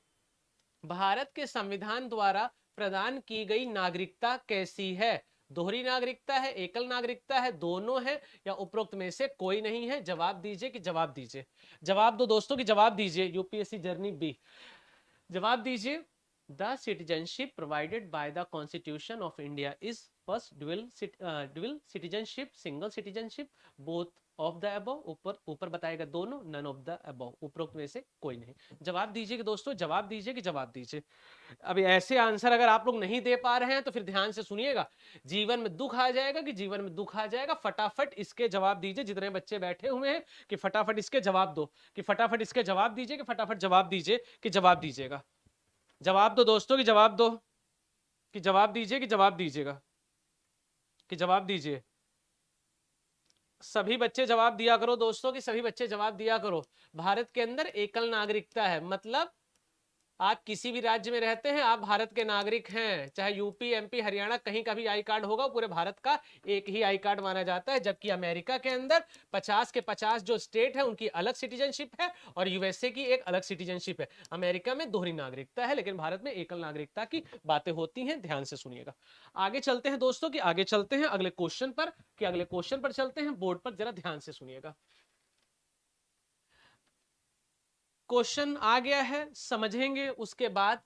भारत के संविधान द्वारा प्रदान की गई नागरिकता कैसी है? दोहरी नागरिकता है, एकल नागरिकता है, दोनों है, या उपरोक्त में से कोई नहीं है? जवाब दीजिए, कि जवाब दीजिए, जवाब दो दोस्तों, की जवाब दीजिए। यूपीएससी जर्नी बी, जवाब दीजिए। The citizenship provided by the constitution of India is first dual citizenship, single citizenship, both of the above, ऊपर बताएगा दोनों, नन ऑफ द अबव, उपरोक्त में से कोई नहीं। जवाब दीजिए कि दोस्तों, जवाब दीजिए, कि जवाब दीजिए। अभी ऐसे आंसर अगर आप लोग नहीं दे पा रहे हैं तो फिर ध्यान से सुनिएगा, जीवन में दुख आ जाएगा, कि जीवन में दुख आ जाएगा। फटाफट इसके जवाब दीजिए, जितने बच्चे बैठे हुए हैं, कि फटाफट इसके जवाब दो, कि फटाफट इसके जवाब दीजिए, कि फटाफट जवाब दीजिए, कि जवाब दीजिएगा। जवाब दो दोस्तों, कि जवाब दो, कि जवाब दीजिए, कि जवाब दीजिएगा, कि जवाब दीजिए। सभी बच्चे जवाब दिया करो दोस्तों, कि सभी बच्चे जवाब दिया करो। भारत के अंदर एकल नागरिकता है, मतलब आप किसी भी राज्य में रहते हैं, आप भारत के नागरिक हैं, चाहे यूपी, एमपी, हरियाणा, कहीं का भी आई कार्ड होगा, पूरे भारत का एक ही आई कार्ड माना जाता है। जबकि अमेरिका के अंदर 50 के 50 जो स्टेट है उनकी अलग सिटीजनशिप है, और यूएसए की एक अलग सिटीजनशिप है। अमेरिका में दोहरी नागरिकता है, लेकिन भारत में एकल नागरिकता की बातें होती हैं। ध्यान से सुनिएगा। आगे चलते हैं दोस्तों, कि आगे चलते हैं अगले क्वेश्चन पर, कि अगले क्वेश्चन पर चलते हैं। बोर्ड पर जरा ध्यान से सुनिएगा। क्वेश्चन आ गया है, समझेंगे, उसके बाद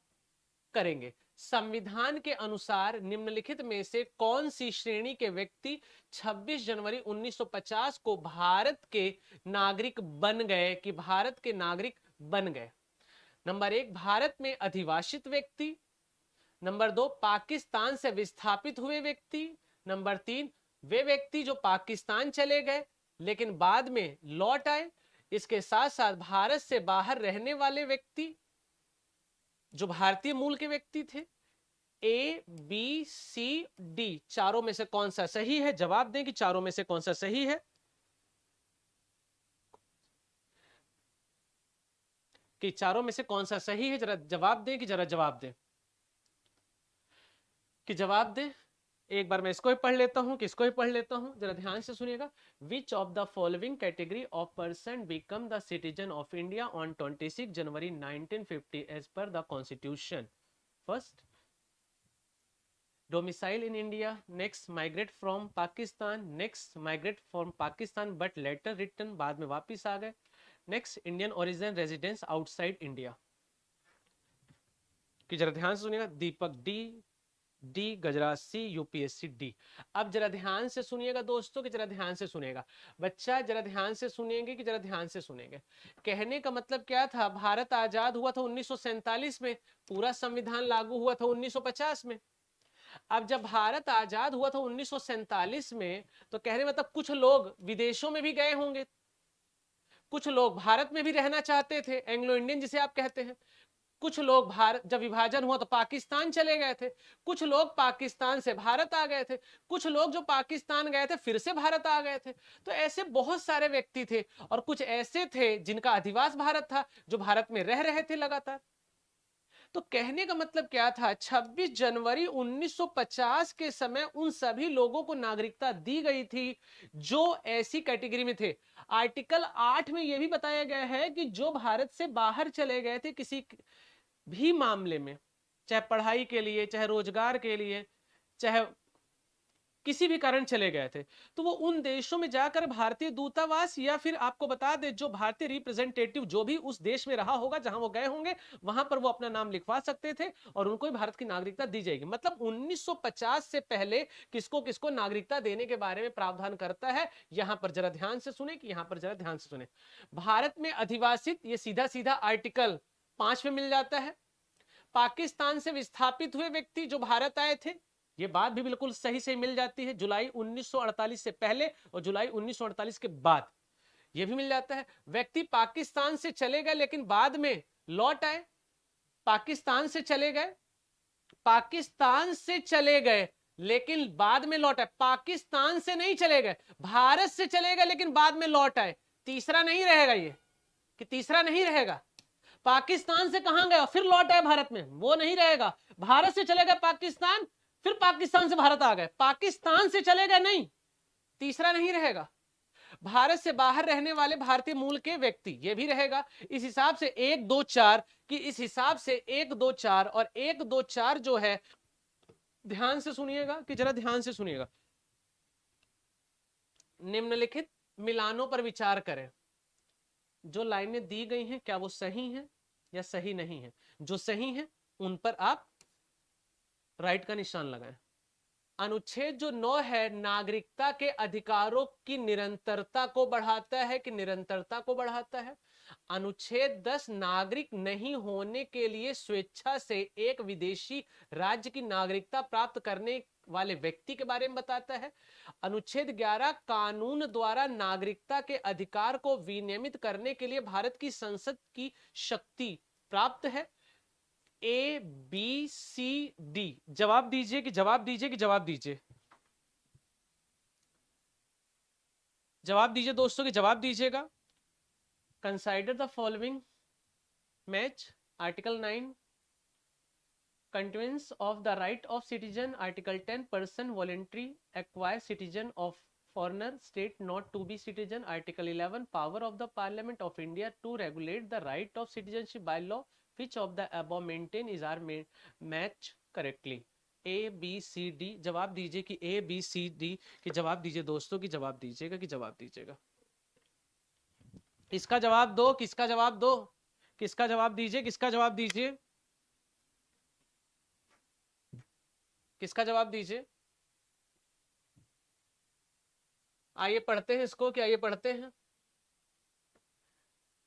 करेंगे। संविधान के अनुसार निम्नलिखित में से कौन सी श्रेणी के व्यक्ति 26 जनवरी 1950 को भारत के नागरिक बन गए, कि भारत के नागरिक बन गए? नंबर 1, भारत में अधिवासित व्यक्ति। नंबर 2, पाकिस्तान से विस्थापित हुए व्यक्ति। नंबर 3, वे व्यक्ति जो पाकिस्तान चले गए लेकिन बाद में लौट आए। इसके साथ साथ भारत से बाहर रहने वाले व्यक्ति जो भारतीय मूल के व्यक्ति थे। ए, बी, सी, डी, चारों में से कौन सा सही है? जवाब दें, कि चारों में से कौन सा सही है, कि चारों में से कौन सा सही है? जरा जवाब दें, कि जरा जवाब दें, कि जवाब दें। एक बार मैं इसको ही पढ़ लेता हूं, किसको ही पढ़ लेता हूं, जरा ध्यान से सुनिएगा। Which of the following category of person become the citizen of India on 26 January 1950 as per the constitution? First, domicile in India. Next, migrate from Pakistan. Next, migrate from Pakistan but later return, बाद में वापिस आ गए। Next, Indian origin residence outside India. कि जरा ध्यान से सुनिएगा। Deepak D, Gajraj C, UPSC D. अब जरा ध्यान से सुनिएगा दोस्तों, कि जरा ध्यान से सुनिएगा बच्चा, जरा ध्यान से सुनेंगे, कि जरा ध्यान से सुनेंगे। कहने का मतलब क्या था, भारत आजाद हुआ था 1947 में, पूरा संविधान लागू हुआ था 1950 में। अब जब भारत आजाद हुआ था 1947 में, तो कहने मतलब कुछ लोग विदेशों में भी गए होंगे, कुछ लोग भारत में भी रहना चाहते थे, एंग्लो इंडियन जिसे आप कहते हैं। कुछ लोग भारत, जब विभाजन हुआ तो पाकिस्तान चले गए थे, कुछ लोग पाकिस्तान से भारत आ गए थे, कुछ लोग जो पाकिस्तान गए थे फिर से भारत आ गए थे। तो ऐसे बहुत सारे व्यक्ति थे, और कुछ ऐसे थे जिनका अधिवास भारत था, जो भारत में रह रहे थे लगातार। तो कहने का मतलब क्या था, 26 जनवरी 1950 के समय उन सभी लोगों को नागरिकता दी गई थी जो ऐसी कैटेगरी में थे। आर्टिकल 8 में यह भी बताया गया है कि जो भारत से बाहर चले गए थे किसी भी मामले में, चाहे पढ़ाई के लिए, चाहे रोजगार के लिए, चाहे किसी भी कारण चले गए थे, तो वो उन देशों में जाकर भारतीय दूतावास या फिर आपको बता दे जो भारतीय रिप्रेजेंटेटिव जो भी उस देश में रहा होगा जहां वो गए होंगे, वहां पर वो अपना नाम लिखवा सकते थे और उनको भी भारत की नागरिकता दी जाएगी। मतलब 1950 से पहले किसको किसको नागरिकता देने के बारे में प्रावधान करता है, यहां पर जरा ध्यान से सुने, कि यहां पर जरा ध्यान से सुने। भारत में अधिवासित, ये सीधा सीधा आर्टिकल 5 में मिल जाता है। पाकिस्तान से विस्थापित हुए व्यक्ति जो भारत आए थे, ये बात भी बिल्कुल सही से मिल जाती है, जुलाई 1948 से पहले और जुलाई 1948 के बाद, ये भी मिल जाता है। व्यक्ति पाकिस्तान से चले गए लेकिन बाद में लौट आए, पाकिस्तान से चले गए, पाकिस्तान से चले गए लेकिन बाद में लौट आए, पाकिस्तान से नहीं चले गए, भारत से चले गए लेकिन बाद में लौट आए। तीसरा नहीं रहेगा ये, कि तीसरा नहीं रहेगा। पाकिस्तान से कहां गया फिर लौट आए भारत में, वो नहीं रहेगा। भारत से चले गए पाकिस्तान, फिर पाकिस्तान से भारत आ गए, पाकिस्तान से चले गए नहीं, तीसरा नहीं रहेगा। भारत से बाहर रहने वाले भारतीय मूल के व्यक्ति, ये भी रहेगा। इस हिसाब से 1 2 4 कि इस हिसाब से 1 2 4 और 1 2 4 जो है, ध्यान से सुनिएगा, कि जरा ध्यान से सुनिएगा। निम्नलिखित मिलानों पर विचार करें। जो लाइनें दी गई हैं क्या वो सही हैं या सही नहीं है? जो सही है उन पर आप राइट का निशान लगाएं। अनुच्छेद जो 9 है, नागरिकता के अधिकारों की निरंतरता को बढ़ाता है, कि निरंतरता को बढ़ाता है। अनुच्छेद 10 नागरिक नहीं होने के लिए स्वेच्छा से एक विदेशी राज्य की नागरिकता प्राप्त करने वाले व्यक्ति के बारे में बताता है। अनुच्छेद 11 कानून द्वारा नागरिकता के अधिकार को विनियमित करने के लिए भारत की संसद की शक्ति प्राप्त है। ए बी सी डी, जवाब दीजिए कि जवाब दीजिए कि जवाब दीजिए, जवाब दीजिए दोस्तों, कि जवाब दीजिएगा। Consider the following match. Article 9 contains of the right of citizen. Article 10 person voluntary acquire citizen of foreigner state not to be citizen. Article 11 power of the parliament of India to regulate the right of citizenship by law. Which of the above maintain is are match correctly? A B C D, जवाब दीजिए कि A B C D, कि जवाब दीजिए दोस्तों, कि जवाब दीजिएगा, कि जवाब दीजिएगा। किसका जवाब दो, किसका जवाब दो, किसका जवाब दीजिए, किसका जवाब दीजिए, किसका जवाब दीजिए। आइए पढ़ते हैं इसको, कि आइए पढ़ते हैं।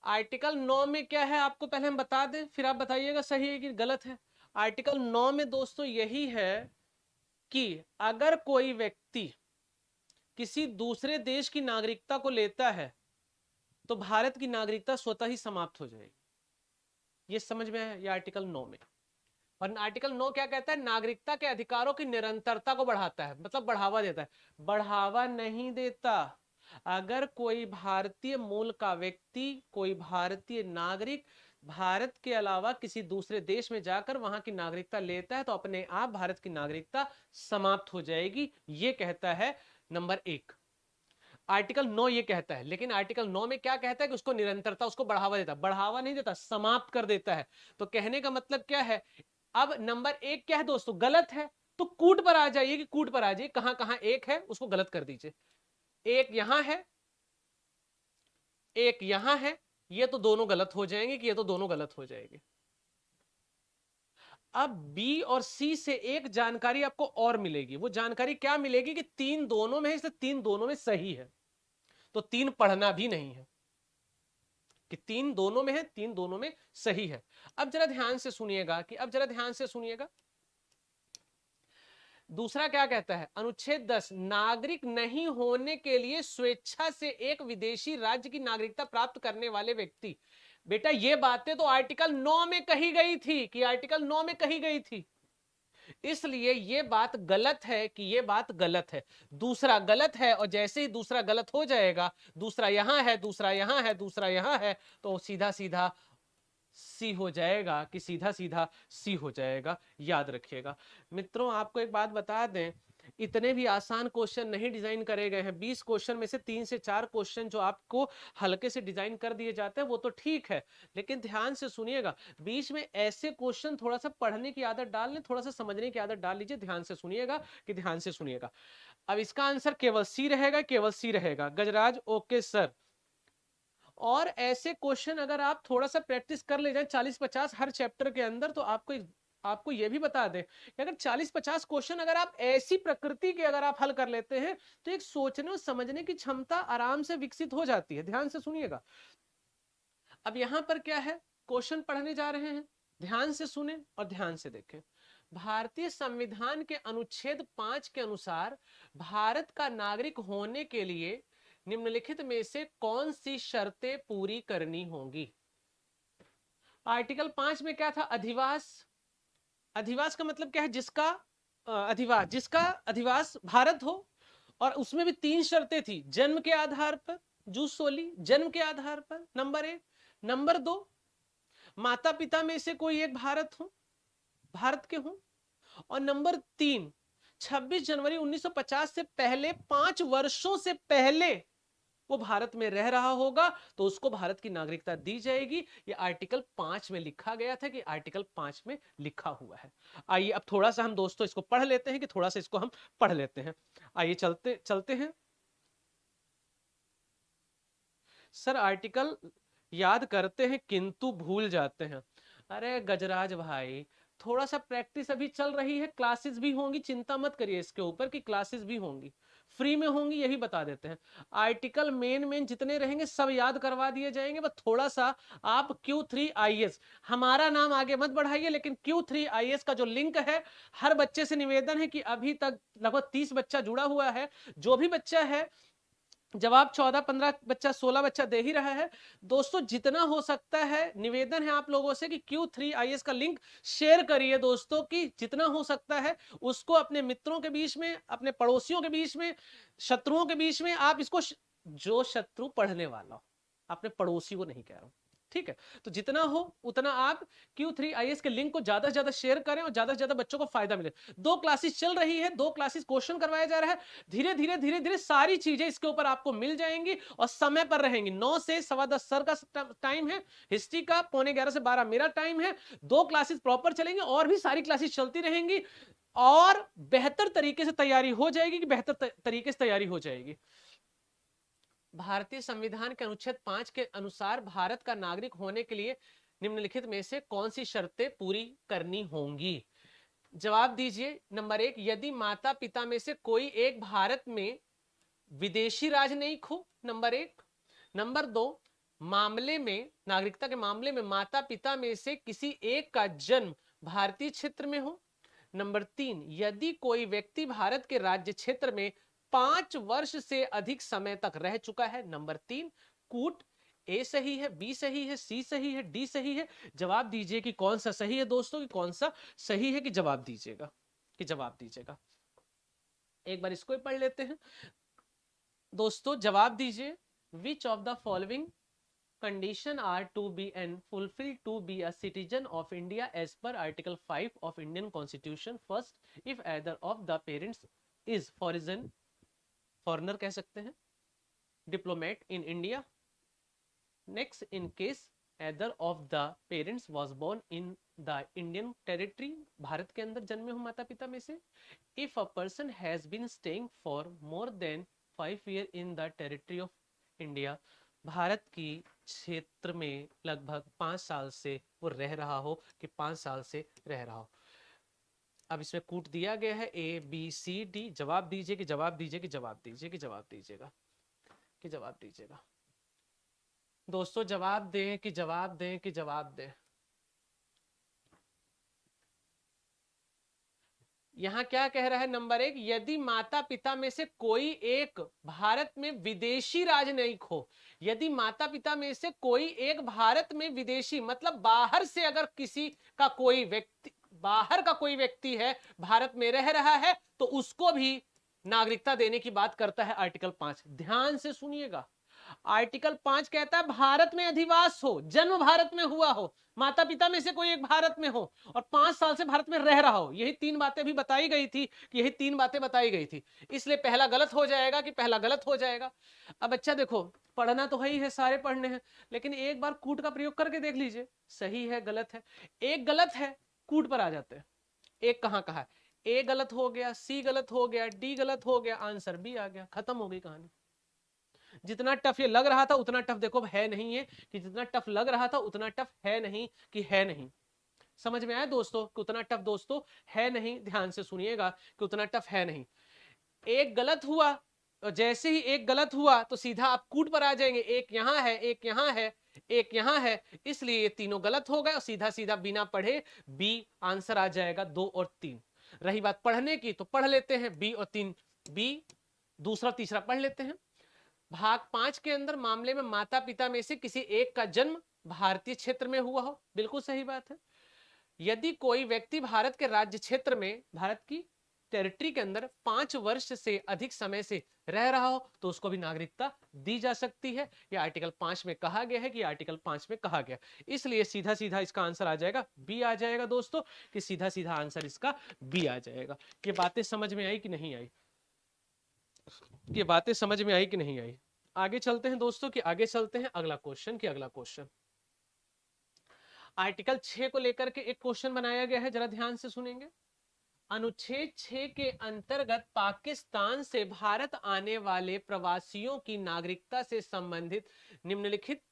आर्टिकल 9 में क्या है आपको पहले हम बता दें, फिर आप बताइएगा सही है कि गलत है। आर्टिकल 9 में दोस्तों यही है कि अगर कोई व्यक्ति किसी दूसरे देश की नागरिकता को लेता है तो भारत की नागरिकता स्वतः ही समाप्त हो जाएगी। ये समझ में है, ये आर्टिकल 9 में। और आर्टिकल 9 क्या कहता है? नागरिकता के अधिकारों की निरंतरता को बढ़ाता है, मतलब बढ़ावा देता है, बढ़ावा नहीं देता। अगर कोई भारतीय मूल का व्यक्ति, कोई भारतीय नागरिक भारत के अलावा किसी दूसरे देश में जाकर वहां की नागरिकता लेता है तो अपने आप भारत की नागरिकता समाप्त हो जाएगी, ये कहता है नंबर 1। आर्टिकल 9 ये कहता है, लेकिन आर्टिकल 9 में क्या कहता है कि उसको निरंतरता, उसको बढ़ावा देता, बढ़ावा नहीं देता, समाप्त कर देता है। तो कहने का मतलब क्या है? अब नंबर 1 क्या है दोस्तों? गलत है। तो कूट पर आ जाइए, कि कूट पर आ जाइए, कहां कहां एक है उसको गलत कर दीजिए। एक यहां है, एक यहां है, ये तो दोनों गलत हो जाएंगे, कि ये तो दोनों गलत हो जाएंगे। अब बी और सी से एक जानकारी आपको और मिलेगी। वो जानकारी क्या मिलेगी? कि 3 दोनों में है, इसलिए 3 दोनों में सही है, तो 3 पढ़ना भी नहीं है, कि 3 दोनों में है, 3 दोनों में सही है। अब जरा ध्यान से सुनिएगा, कि अब जरा ध्यान से सुनिएगा। दूसरा क्या कहता है? अनुच्छेद 10 नागरिक नहीं होने के लिए स्वेच्छा से एक विदेशी राज्य की नागरिकता प्राप्त करने वाले व्यक्ति। बेटा ये बातें तो आर्टिकल 9 में कही गई थी, कि आर्टिकल 9 में कही गई थी, इसलिए ये बात गलत है, कि ये बात गलत है। दूसरा गलत है, और जैसे ही दूसरा गलत हो जाएगा, दूसरा यहां है, दूसरा यहां है, दूसरा यहां है, तो सीधा सीधा सी हो जाएगा, कि सीधा सीधा सी हो जाएगा। याद रखिएगा मित्रों। आपको एक बात बता दें इतने भी आसान क्वेश्चन नहीं डिजाइन करे गए हैं। 20 क्वेश्चन में से 3 से 4 क्वेश्चन जो आपको हल्के से डिजाइन कर दिए जाते हैं वो तो ठीक है, लेकिन ध्यान से सुनिएगा, बीच में ऐसे क्वेश्चन थोड़ा सा पढ़ने की आदत डाल लें, थोड़ा सा समझने की आदत डाल लीजिए। ध्यान से सुनिएगा कि ध्यान से सुनिएगा। अब इसका आंसर केवल सी रहेगा, केवल सी रहेगा। गजराज ओके सर। और ऐसे क्वेश्चन अगर आप थोड़ा सा प्रैक्टिस कर ले जाए 40-50 हर चैप्टर के अंदर, तो आपको यह भी बता दें कि अगर 40-50 क्वेश्चन अगर आप ऐसी प्रकृति के अगर आप हल कर लेते हैं तो एक सोचने और समझने की क्षमता आराम से विकसित हो जाती है। ध्यान से सुनिएगा। अब यहां पर क्या है, क्वेश्चन पढ़ने जा रहे हैं, ध्यान से सुने और ध्यान से देखें। भारतीय संविधान के अनुच्छेद 5 के अनुसार भारत का नागरिक होने के लिए निम्नलिखित में से कौन सी शर्तें पूरी करनी होंगी। आर्टिकल 5 में क्या था, अधिवास। अधिवास का मतलब क्या है, जिसका अधिवास भारत हो, और उसमें भी 3 शर्तें थी। जन्म के आधार पर, जूस सोली, जन्म के आधार पर, नंबर 1। नंबर 2, माता पिता में से कोई एक भारत के हो। और नंबर 3, 26 जनवरी 1950 से पहले 5 वर्षों से पहले वो भारत में रह रहा होगा तो उसको भारत की नागरिकता दी जाएगी। ये आर्टिकल 5 में लिखा गया था, कि आर्टिकल 5 में लिखा हुआ है। आइए अब थोड़ा सा हम दोस्तों इसको पढ़ लेते हैं, कि थोड़ा सा इसको हम पढ़ लेते हैं। आइए चलते हैं। सर आर्टिकल याद करते हैं किंतु भूल जाते हैं। अरे गजराज भाई, थोड़ा सा प्रैक्टिस अभी चल रही है, क्लासेस भी होंगी, चिंता मत करिए इसके ऊपर कि क्लासेस भी होंगी, फ्री में होंगी, यही बता देते हैं। आर्टिकल मेन जितने रहेंगे सब याद करवा दिए जाएंगे। बस थोड़ा सा आप Q3IS, हमारा नाम आगे मत बढ़ाइए, लेकिन Q3IS का जो लिंक है, हर बच्चे से निवेदन है कि अभी तक लगभग 30 बच्चा जुड़ा हुआ है। जो भी बच्चा है, जवाब 14-15 बच्चा, 16 बच्चा दे ही रहा है। दोस्तों जितना हो सकता है निवेदन है आप लोगों से कि Q3IS का लिंक शेयर करिए दोस्तों, कि जितना हो सकता है उसको अपने मित्रों के बीच में, अपने पड़ोसियों के बीच में, शत्रुओं के बीच में आप इसको जो शत्रु पढ़ने वाला हो, अपने पड़ोसी को नहीं कह रहा हूं, ठीक है। तो जितना हो उतना आप Q3IS के लिंक को ज्यादा से ज्यादा शेयर करें और ज्यादा से ज्यादा बच्चों को फायदा मिले। 2 क्लासेस चल रही है, 2 क्लासेस क्वेश्चन करवाया जा रहा है। धीरे धीरे सारी चीजें इसके ऊपर आपको मिल जाएंगी और समय पर रहेंगी। 9 से 10:15 सर का टाइम है, हिस्ट्री का 11:45 से 12 मेरा टाइम है। 2 क्लासेस प्रॉपर चलेंगे और भी सारी क्लासेस चलती रहेंगी और बेहतर तरीके से तैयारी हो जाएगी, कि बेहतर तरीके से तैयारी हो जाएगी। भारतीय संविधान के अनुच्छेद 5 के अनुसार भारत का नागरिक होने के लिए निम्नलिखित में से कौन सी शर्तें पूरी करनी होंगी। जवाब दीजिए। नंबर 1, यदि माता पिता में से कोई एक भारत में विदेशी राजनयिक हो, नंबर 1। नंबर 2, मामले में, नागरिकता के मामले में माता पिता में से किसी एक का जन्म भारतीय क्षेत्र में हो। नंबर 3, यदि कोई व्यक्ति भारत के राज्य क्षेत्र में 5 वर्ष से अधिक समय तक रह चुका है। नंबर 3, कूट। ए सही है, बी सही है, सी सही है, डी सही है। जवाब दीजिए कि कौन सा सही है दोस्तों, कि कौन सा सही है, कि जवाब दीजिएगा, कि जवाब दीजिएगा। एक बार इसको ही पढ़ लेते हैं दोस्तों, जवाब दीजिए। विच of the following condition are to be and fulfilled to be a citizen of India as per Article 5 of Indian Constitution. First, if either of the parents is foreigner कह सकते हैं, diplomat in India. Next, in case either of the parents was born in the Indian territory, Bharat के अंदर जन्मे हो माता पिता में से. If a person has been staying for more than 5 years in the territory of India, Bharat की क्षेत्र में लगभग 5 साल से वो रह रहा हो, कि 5 साल से रह रहा हो। अब इसमें कूट दिया गया है ABCD। जवाब दीजिए, कि जवाब दीजिए, कि जवाब दीजिए, कि जवाब दीजिएगा, कि जवाब दीजिएगा दोस्तों। जवाब दें, कि जवाब दें, कि जवाब दें। यहां क्या कह रहा है, नंबर 1, यदि माता पिता में से कोई एक भारत में विदेशी राजनयिक हो। यदि माता पिता में से कोई एक भारत में विदेशी, मतलब बाहर से अगर किसी का कोई व्यक्ति, बाहर का कोई व्यक्ति है, भारत में रह रहा है, तो उसको भी नागरिकता देने की बात करता है आर्टिकल 5। ध्यान से सुनिएगा, आर्टिकल 5 कहता है भारत में अधिवास हो, जन्म भारत में हुआ हो, माता पिता में से कोई एक भारत में हो और 5 साल से भारत में रह रहा हो। यही 3 बातें भी बताई गई थी, यही 3 बातें बताई गई थी। इसलिए पहला गलत हो जाएगा कि पहला गलत हो जाएगा। अब अच्छा देखो, पढ़ना तो है ही है, सारे पढ़ने हैं, लेकिन एक बार कूट का प्रयोग करके देख लीजिए, सही है गलत है। एक गलत है, कूट पर आ जाते हैं। एक कहां कहा, ए गलत हो गया, सी गलत हो गया, डी गलत हो गया, आंसर बी आ गया, खत्म हो गई कहानी। जितना टफ ये लग रहा था उतना टफ देखो है नहीं है, कि जितना टफ लग रहा था उतना टफ है नहीं, कि है नहीं। समझ में आया दोस्तों कि उतना टफ दोस्तों है नहीं, ध्यान से सुनिएगा कि उतना टफ है नहीं। एक गलत हुआ, जैसे ही एक गलत हुआ तो सीधा आप कूट पर आ जाएंगे, एक यहां है, एक यहां है, एक यहां है, इसलिए ये तीनों गलत हो गए और सीधा सीधा बिना पढ़े बी आंसर आ जाएगा, 2 और 3। रही बात पढ़ने की तो पढ़ लेते हैं, बी और 3, बी दूसरा तीसरा पढ़ लेते हैं। भाग 5 के अंदर मामले में माता पिता में से किसी एक का जन्म भारतीय क्षेत्र में हुआ हो, बिल्कुल सही बात है। यदि कोई व्यक्ति भारत के राज्य क्षेत्र में, भारत की टेरिटरी के अंदर 5 वर्ष से अधिक समय से रह रहा हो तो उसको भी नागरिकता दी जा सकती है। यह आर्टिकल 5 में कहा गया है, कि आर्टिकल 5 में कहा गया, इसलिए सीधा सीधा इसका आंसर आ जाएगा बी आ जाएगा दोस्तों, कि सीधा सीधा आंसर इसका बी आ जाएगा। ये बातें समझ में आई कि नहीं आई? ये बातें समझ में आई कि नहीं आई? आगे चलते हैं दोस्तों, कि आगे चलते हैं अगला क्वेश्चन, कि अगला क्वेश्चन आर्टिकल 6 को लेकर के एक क्वेश्चन बनाया गया है, जरा ध्यान से सुनेंगे। अनुच्छेद 6 के अंतर्गत पाकिस्तान से भारत आने वाले प्रवासियों की नागरिकता से संबंधित निम्नलिखित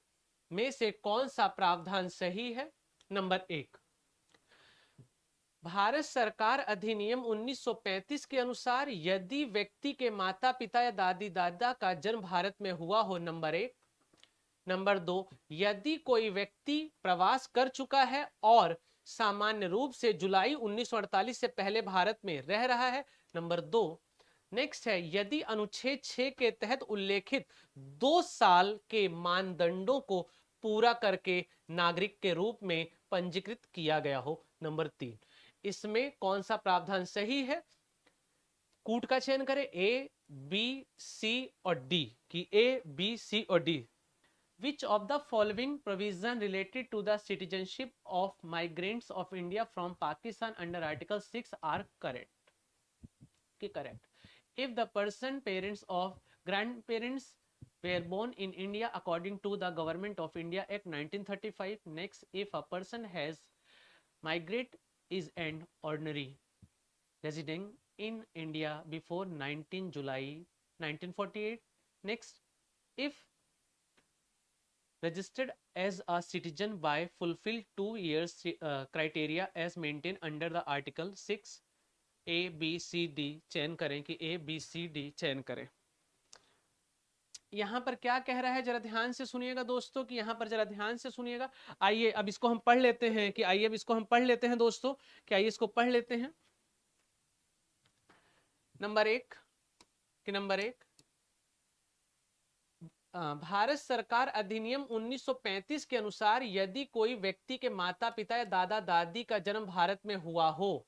में से कौन सा प्रावधान सही है? नंबर 1, भारत सरकार अधिनियम 1935 के अनुसार यदि व्यक्ति के माता पिता या दादी दादा का जन्म भारत में हुआ हो, नंबर 1। नंबर 2, यदि कोई व्यक्ति प्रवास कर चुका है और सामान्य रूप से जुलाई 1948 से पहले भारत में रह रहा है, नंबर 2। नेक्स्ट है, यदि अनुच्छेद 6 के तहत उल्लेखित 2 साल के मानदंडों को पूरा करके नागरिक के रूप में पंजीकृत किया गया हो, नंबर 3। इसमें कौन सा प्रावधान सही है? कूट का चयन करें, ए, बी, सी और डी, कि ए, बी, सी और D. Which of the following provision related to the citizenship of migrants of India from Pakistan under Article 6 are correct? Correct. If the person, parents of grandparents were born in India according to the Government of India Act 1935. Next, if a person has migrated is an ordinary resident in India before 19 July 1948. Next, if registered as a citizen by fulfill 2 years criteria as maintained under the article 6, A, B, C, D चयन करें, कि A, B, C, D चयन करें। यहां पर क्या कह रहा है, जरा ध्यान से सुनिएगा दोस्तों, कि यहां पर जरा ध्यान से सुनिएगा। आइए अब इसको हम पढ़ लेते हैं, कि आइए अब इसको हम पढ़ लेते हैं दोस्तों, कि आइए इसको पढ़ लेते हैं। नंबर 1, कि नंबर 1, भारत सरकार अधिनियम 1935 के अनुसार यदि कोई व्यक्ति के माता पिता या दादा दादी का जन्म भारत में हुआ हो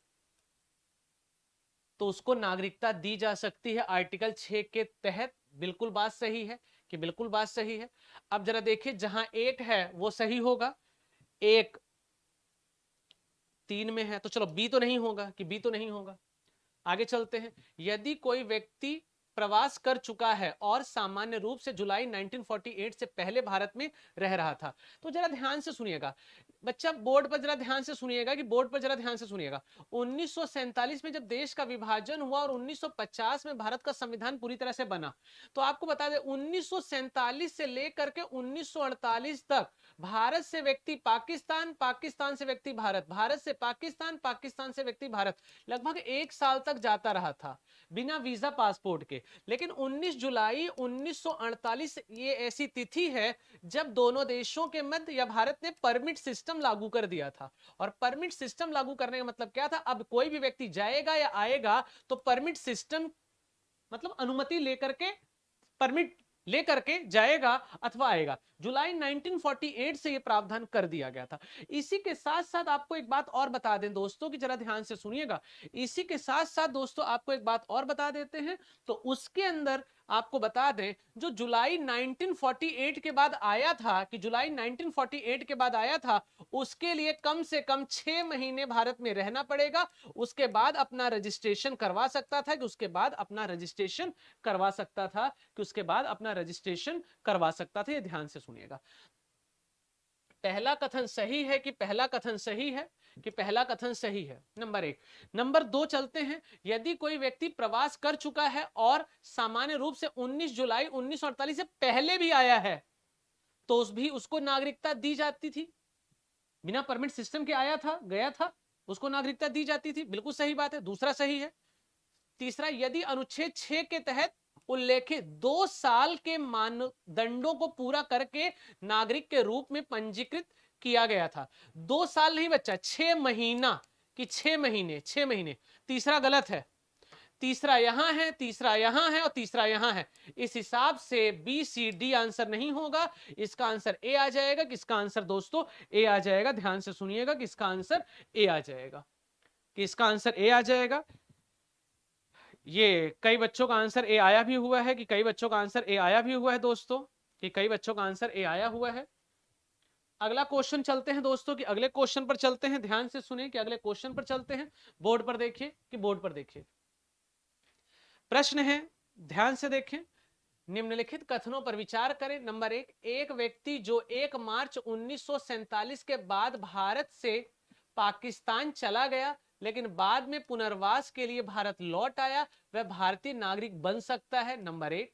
तो उसको नागरिकता दी जा सकती है आर्टिकल 6 के तहत। बिल्कुल बात सही है, कि बिल्कुल बात सही है। अब जरा देखिए, जहां 1 है वो सही होगा, 1 3 में है तो चलो बी तो नहीं होगा, कि बी तो नहीं होगा। आगे चलते हैं, यदि कोई व्यक्ति प्रवास कर चुका है और सामान्य रूप से जुलाई 1948 से पहले भारत में रह रहा था, तो जरा ध्यान से सुनिएगा बच्चा, बोर्ड पर जरा ध्यान से सुनिएगा, कि बोर्ड पर जरा ध्यान से सुनिएगा। 1947 में जब देश का विभाजन हुआ और 1950 में भारत का संविधान पूरी तरह से बना, तो आपको बता दें 1947 से लेकर के 1948 तक भारत से व्यक्ति पाकिस्तान, पाकिस्तान से व्यक्ति भारत, भारत से पाकिस्तान, पाकिस्तान से व्यक्ति भारत, लगभग 1 साल तक जाता रहा था बिना वीजा पासपोर्ट के। लेकिन 19 जुलाई 1948 ये ऐसी तिथि है जब दोनों देशों के मध्य या भारत ने परमिट सिस्टम लागू कर दिया था। और परमिट सिस्टम लागू करने का मतलब क्या था, अब कोई भी व्यक्ति जाएगा या आएगा तो परमिट सिस्टम मतलब अनुमति लेकर के, परमिट लेकर के जाएगा अथवा आएगा। जुलाई 1948 से ये प्रावधान कर दिया गया था। इसी के साथ साथ आपको एक बात और बता दें दोस्तों, कि जरा ध्यान से सुनिएगा, इसी के साथ साथ दोस्तों आपको एक बात और बता देते हैं, तो उसके अंदर आपको बता दें, जो जुलाई 1948 के बाद आया था, कि जुलाई 1948 के बाद आया था, उसके लिए कम से कम 6 महीने भारत में रहना पड़ेगा, उसके बाद अपना रजिस्ट्रेशन करवा सकता था, कि उसके बाद अपना रजिस्ट्रेशन करवा सकता था, कि उसके बाद अपना रजिस्ट्रेशन करवा सकता था। ये ध्यान से सुनिएगा, पहला कथन सही है कि पहला कथन सही है, कि पहला कथन सही है, नंबर 1। नंबर 2 चलते हैं, यदि कोई व्यक्ति प्रवास कर चुका है और सामान्य रूप से 19 जुलाई 1948 से पहले भी आया है, तो भी उसको नागरिकता दी जाती थी, बिना परमिट सिस्टम के आया था, गया था, उसको नागरिकता दी जाती थी, बिल्कुल सही बात है, दूसरा सही है। तीसरा, यदि अनुच्छेद 6 के तहत उल्लेखित 2 साल के मानदंडों को पूरा करके नागरिक के रूप में पंजीकृत किया गया था, 2 साल नहीं बच्चा, 6 महीना, कि 6 महीने, 6 महीने, तीसरा गलत है, तीसरा यहां है, तीसरा यहां है और तीसरा यहां है, इस हिसाब से बी सी डी आंसर नहीं होगा, इसका आंसर ए आ जाएगा। किसका आंसर दोस्तों? ए आ जाएगा, ध्यान से सुनिएगा, किसका आंसर ए आ जाएगा, कि इसका आंसर ए आ जाएगा। ये कई बच्चों का आंसर ए आया भी हुआ है, कि कई बच्चों का आंसर ए आया भी हुआ है दोस्तों, कि कई बच्चों का आंसर ए आया हुआ है। अगला क्वेश्चन चलते हैं दोस्तों, कि अगले क्वेश्चन पर चलते हैं, ध्यान से सुनिए, कि अगले क्वेश्चन पर चलते हैं, बोर्ड पर देखिए, कि बोर्ड पर देखिए, प्रश्न है, ध्यान से देखें, निम्नलिखित कथनों पर विचार करें। नंबर 1, एक व्यक्ति जो 1 मार्च 1947 के बाद भारत से पाकिस्तान चला गया लेकिन बाद में पुनर्वास के लिए भारत लौट आया, वह भारतीय नागरिक बन सकता है, नंबर 1।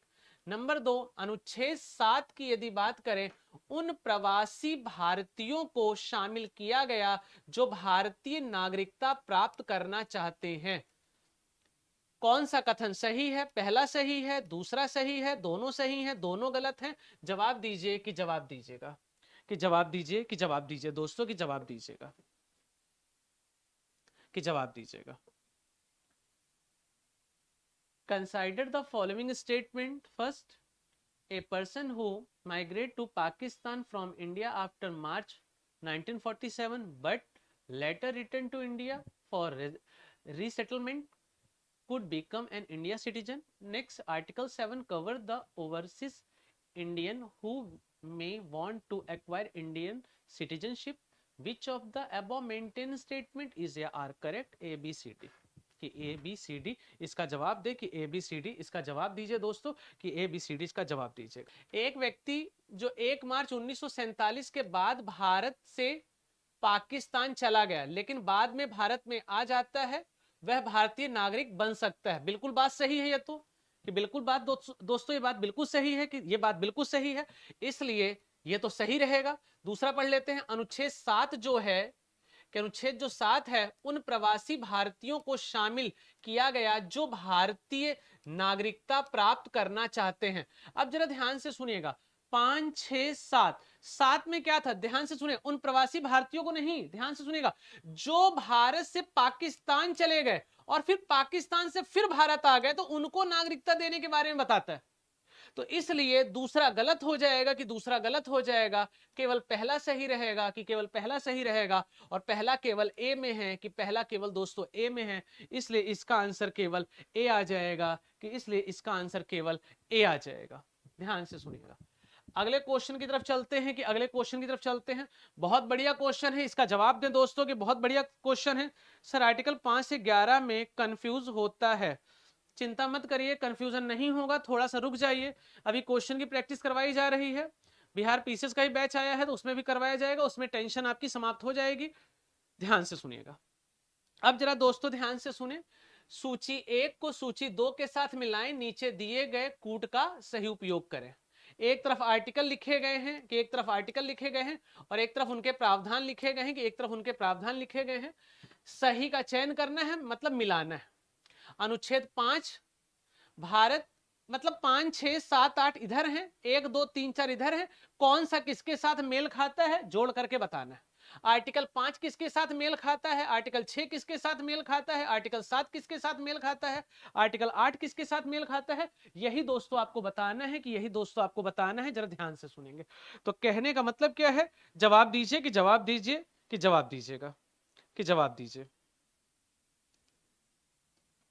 नंबर 2, अनुच्छेद 7 की यदि बात करें, उन प्रवासी भारतीयों को शामिल किया गया जो भारतीय नागरिकता प्राप्त करना चाहते हैं। कौन सा कथन सही है? पहला सही है, दूसरा सही है, दोनों सही है, दोनों गलत हैं? जवाब दीजिए, कि जवाब दीजिएगा, कि जवाब दीजिए, कि जवाब दीजिए दोस्तों, कि जवाब दीजिएगा, कि जवाब दीजिएगा। Consider the following statement. First, a person who migrated to Pakistan from India after March 1947 but later returned to India for resettlement could become an India citizen. Next, Article 7 covers the overseas Indian who may want to acquire Indian citizenship. Which of the above maintained statement is या are correct? A, B, C, D. कि ए B C D इसका जवाब दे, कि ए B C D इसका जवाब दीजिए दोस्तों, कि ए बी सी डी इसका जवाब दीजिए। एक व्यक्ति जो 1 मार्च 1947 के बाद भारत से पाकिस्तान चला गया लेकिन बाद में भारत में आ जाता है, वह भारतीय नागरिक बन सकता है। बिल्कुल बात सही है ये तो, कि बिल्कुल बात दोस्तों ये बात बिल्कुल सही है, कि ये बात बिल्कुल सही है, इसलिए ये तो सही रहेगा। दूसरा पढ़ लेते हैं, अनुच्छेद 7 जो है, कि अनुच्छेद जो 7 है, उन प्रवासी भारतीयों को शामिल किया गया जो भारतीय नागरिकता प्राप्त करना चाहते हैं। अब जरा ध्यान से सुनिएगा, 5, 6, 7, 7 में क्या था? ध्यान से सुनिए, उन प्रवासी भारतीयों को नहीं, ध्यान से सुनिएगा, जो भारत से पाकिस्तान चले गए और फिर पाकिस्तान से फिर भारत आ गए, तो उनको नागरिकता देने के बारे में बताता है। तो इसलिए दूसरा गलत हो जाएगा, कि दूसरा गलत हो जाएगा, केवल पहला सही रहेगा, कि केवल पहला सही रहेगा, और पहला केवल ए में है, कि पहला केवल दोस्तों ए में है, इसलिए इसका आंसर केवल ए आ जाएगा, कि इसलिए इसका आंसर केवल ए आ जाएगा। ध्यान से सुनिएगा, अगले क्वेश्चन की तरफ चलते हैं, कि अगले क्वेश्चन की तरफ चलते हैं। बहुत बढ़िया क्वेश्चन है, इसका जवाब दें दोस्तों, कि बहुत बढ़िया क्वेश्चन है। सर आर्टिकल 5 से 11 में कंफ्यूज होता है, चिंता मत करिए, कंफ्यूजन नहीं होगा, थोड़ा सा रुक जाइए, अभी क्वेश्चन की प्रैक्टिस करवाई जा रही है, बिहार पीसीएस का ही बैच आया है तो उसमें भी करवाया जाएगा, उसमें टेंशन आपकी समाप्त हो जाएगी। ध्यान से सुनिएगा, अब जरा दोस्तों ध्यान से सुने, सूची 1 को सूची 2 के साथ मिलाएं, नीचे दिए गए कूट का सही उपयोग करें। एक तरफ आर्टिकल लिखे गए हैं, कि एक तरफ आर्टिकल लिखे गए हैं, और एक तरफ उनके प्रावधान लिखे गए हैं, कि एक तरफ उनके प्रावधान लिखे गए हैं। सही का चयन करना है, मतलब मिलाना है। अनुच्छेद 5, भारत, मतलब 5, 6, 7, 8 इधर हैं, 1, 2, 3, 4 इधर है, कौन सा किसके साथ मेल खाता है जोड़ करके बताना है। आर्टिकल 5 किसके साथ मेल खाता है, आर्टिकल 6 किसके साथ मेल खाता है, आर्टिकल 7 किसके साथ मेल खाता है, आर्टिकल 8 किसके साथ मेल खाता है। यही दोस्तों आपको बताना है, कि यही दोस्तों आपको बताना है, जरा ध्यान से सुनेंगे। तो कहने का मतलब क्या है, जवाब दीजिए कि जवाब दीजिए कि जवाब दीजिएगा, कि जवाब दीजिए,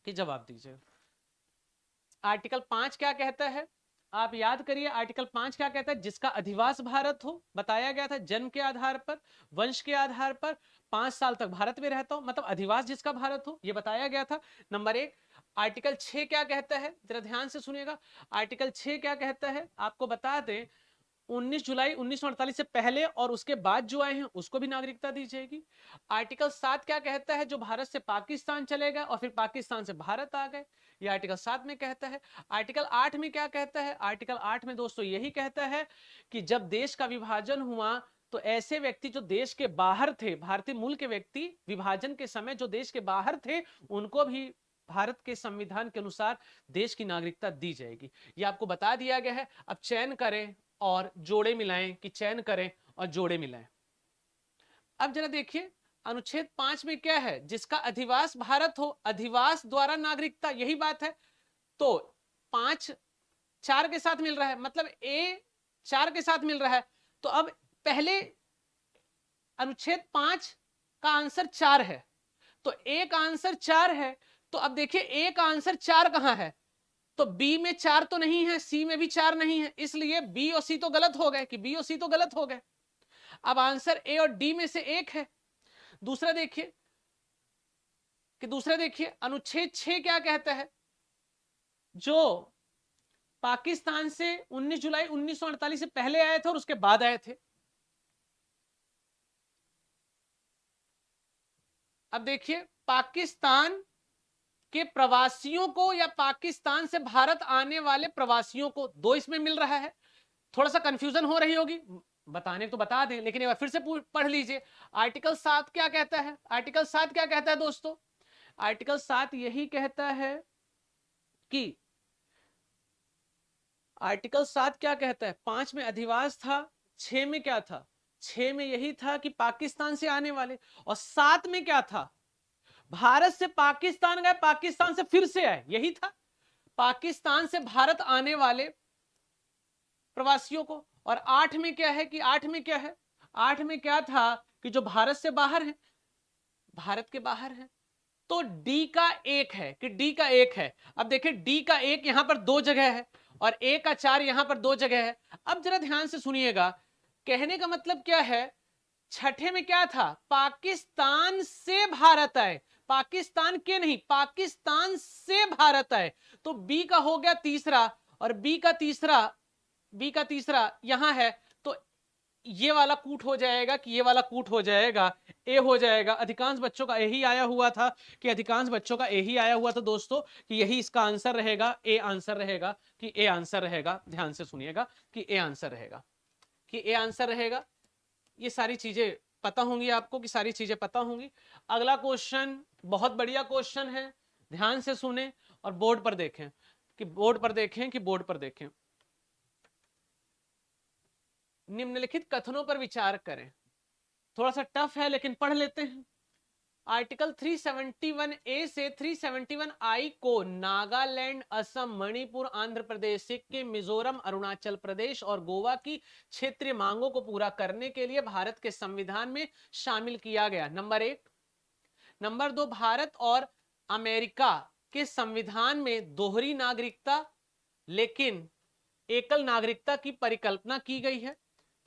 कि जवाब दीजिए। आर्टिकल 5 क्या कहता है, आप याद करिए। आर्टिकल 5 क्या कहता है, जिसका अधिवास भारत हो, बताया गया था जन्म के आधार पर, वंश के आधार पर, 5 साल तक भारत में रहता हो, मतलब अधिवास जिसका भारत हो, यह बताया गया था, नंबर 1। आर्टिकल 6 क्या कहता है, जरा ध्यान से सुनिएगा। आर्टिकल 6 क्या कहता है, आपको बता दें, 19 जुलाई 1948 से पहले और उसके बाद जो आए हैं उसको भी नागरिकता दी जाएगी। आर्टिकल 7 क्या कहता है, जो भारत से पाकिस्तान चले गए और फिर पाकिस्तान से भारत आ गए, ये आर्टिकल 7 में कहता है। आर्टिकल 8 में क्या कहता है, आर्टिकल 8 में दोस्तों यही कहता है कि जब देश का विभाजन हुआ तो ऐसे व्यक्ति जो देश के बाहर थे, भारतीय मूल के व्यक्ति विभाजन के समय जो देश के बाहर थे, उनको भी भारत के संविधान के अनुसार देश की नागरिकता दी जाएगी। ये आपको बता दिया गया है। अब चयन करें और जोड़े मिलाएं, कि चयन करें और जोड़े मिलाएं। अब जरा देखिए, अनुच्छेद 5 में क्या है, जिसका अधिवास भारत हो, अधिवास द्वारा नागरिकता, यही बात है। तो 5 4 के साथ मिल रहा है, मतलब ए 4 के साथ मिल रहा है। तो अब पहले अनुच्छेद 5 का आंसर 4 है, तो ए का आंसर 4 है। तो अब देखिए ए का आंसर 4 कहां है, तो बी में 4 तो नहीं है, सी में भी 4 नहीं है, इसलिए बी और सी तो गलत हो गए, कि बी और सी तो गलत हो गए। अब आंसर ए और डी में से एक है। दूसरा देखिए, कि दूसरा देखिए अनुच्छेद 6 क्या कहता है, जो पाकिस्तान से 19 जुलाई 1948 से पहले आए थे और उसके बाद आए थे। अब देखिए, पाकिस्तान के प्रवासियों को या पाकिस्तान से भारत आने वाले प्रवासियों को, दो इसमें मिल रहा है। थोड़ा सा कंफ्यूजन हो रही होगी, बताने तो बता दें, लेकिन एक बार फिर से पढ़ लीजिए। आर्टिकल 7 क्या कहता है, आर्टिकल 7 क्या कहता है दोस्तों, आर्टिकल 7 यही कहता है कि, आर्टिकल 7 क्या कहता है, 5 में अधिवास था, 6 में क्या था, 6 में यही था कि पाकिस्तान से आने वाले, और 7 में क्या था, भारत से पाकिस्तान गए, पाकिस्तान से फिर से आए, यही था, पाकिस्तान से भारत आने वाले प्रवासियों को। और 8 में क्या है, कि 8 में क्या है, 8 में क्या था, कि जो भारत से बाहर है, भारत के बाहर है। तो डी का 1 है, कि डी का 1 है। अब देखिए डी का 1 यहां पर 2 जगह है और ए का 4 यहां पर 2 जगह है। अब जरा ध्यान से सुनिएगा, कहने का मतलब क्या है, छठे में क्या था, पाकिस्तान से भारत आए, पाकिस्तान के नहीं, पाकिस्तान से भारत आए। तो बी का हो गया तीसरा, और बी का तीसरा यहां है, तो ये वाला कूट हो जाएगा, कि ये वाला कूट हो जाएगा, ए हो जाएगा। अधिकांश बच्चों का यही आया हुआ था, कि अधिकांश बच्चों का यही आया हुआ था दोस्तों, कि यही इसका आंसर रहेगा, ए आंसर रहेगा, कि ए आंसर रहेगा। ध्यान से सुनिएगा, कि ए आंसर रहेगा, कि ए आंसर रहेगा। ये सारी चीजें पता होंगी आपको, कि सारी चीजें पता होंगी। अगला क्वेश्चन बहुत बढ़िया क्वेश्चन है, ध्यान से सुने और बोर्ड पर देखें, कि बोर्ड पर देखें, कि बोर्ड पर देखें। निम्नलिखित कथनों पर विचार करें। थोड़ा सा टफ है लेकिन पढ़ लेते हैं। आर्टिकल 371 ए से 371 आई को नागालैंड, असम, मणिपुर, आंध्र प्रदेश, सिक्किम, मिजोरम, अरुणाचल प्रदेश और गोवा की क्षेत्रीय मांगों को पूरा करने के लिए भारत के संविधान में शामिल किया गया, नंबर 1। नंबर 2, भारत और अमेरिका के संविधान में दोहरी नागरिकता लेकिन एकल नागरिकता की परिकल्पना की गई है।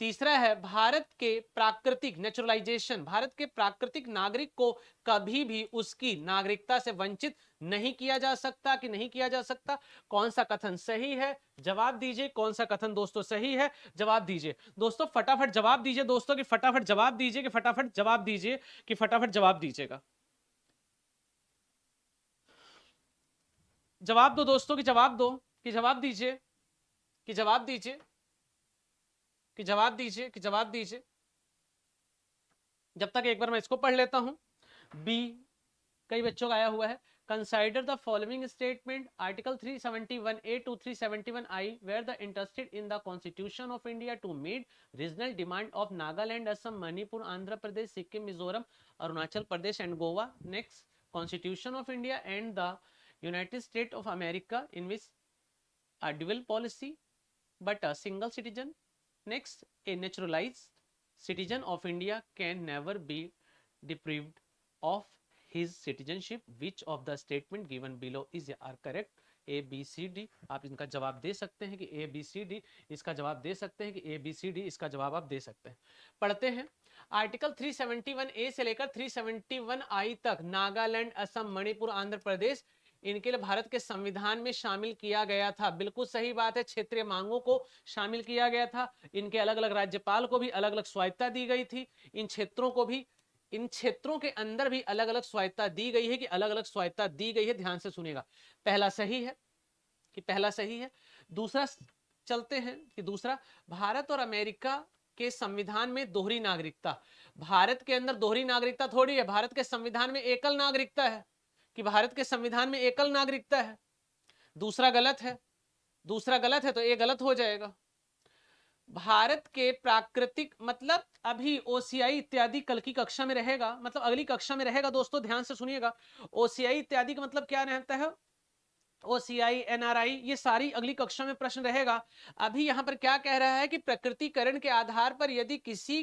तीसरा है, भारत के प्राकृतिक नेचुरलाइजेशन, भारत के प्राकृतिक नागरिक को कभी भी उसकी नागरिकता से वंचित नहीं किया जा सकता, कि नहीं किया जा सकता। कौन सा कथन सही है, जवाब दीजिए। कौन सा कथन दोस्तों सही है, जवाब दीजिए। दोस्तों फटाफट जवाब दीजिए दोस्तों, कि फटाफट जवाब दीजिए, कि फटाफट जवाब दीजिए, कि फटाफट जवाब दीजिएगा। जवाब दो दोस्तों, कि जवाब दो, कि जवाब दीजिए, कि जवाब दीजिए, कि जवाब दीजिए, कि जवाब दीजिए। जब तक एक बार मैं इसको पढ़ लेता हूं। बी कई बच्चों का आया हुआ है, Consider the following statement. Article 371A to 371I were the interested in the Constitution of India to meet regional demand of Nagaland, Assam, Manipur, Andhra Pradesh, Sikkim, Mizoram, Arunachal Pradesh and Goa. Next, Constitution of India and the United States of America in which a dual policy but a single citizen. Next, a naturalized citizen of India can never be deprived of his citizenship. Which of the statement given below is are correct? A B C D। आप इनका जवाब दे सकते हैं कि A B C D, इसका जवाब दे सकते हैं कि A B C D, इसका जवाब आप दे सकते हैं। पढ़ते हैं आर्टिकल 371A से लेकर 371I तक नागालैंड, असम, मणिपुर, आंध्र प्रदेश इनके लिए भारत के संविधान में शामिल किया गया था। बिल्कुल सही बात है, क्षेत्रीय मांगों को शामिल किया गया था। इनके अलग अलग राज्यपाल को भी अलग अलग स्वायत्तता दी गई थी। इन क्षेत्रों को भी, इन क्षेत्रों के अंदर भी अलग अलग स्वायत्तता दी गई है कि अलग अलग स्वायत्तता दी गई है। ध्यान से सुनिएगा, पहला सही है कि पहला सही है। दूसरा चलते हैं कि दूसरा, भारत और अमेरिका के संविधान में दोहरी नागरिकता। भारत के अंदर दोहरी नागरिकता थोड़ी है, भारत के संविधान में एकल नागरिकता है कि भारत के संविधान में एकल नागरिकता है। दूसरा गलत है, दूसरा गलत है तो ये गलत हो जाएगा। भारत के प्राकृतिक, मतलब अभी ओसीआई इत्यादि कल की कक्षा में रहेगा, मतलब अगली कक्षा में रहेगा दोस्तों, ध्यान से सुनिएगा। ओसीआई इत्यादि का मतलब क्या रहता है, ओसीआई, एनआरआई, ये सारी अगली कक्षा में प्रश्न रहेगा। अभी यहां पर क्या कह रहा है कि प्रकृतिकरण के आधार पर यदि किसी,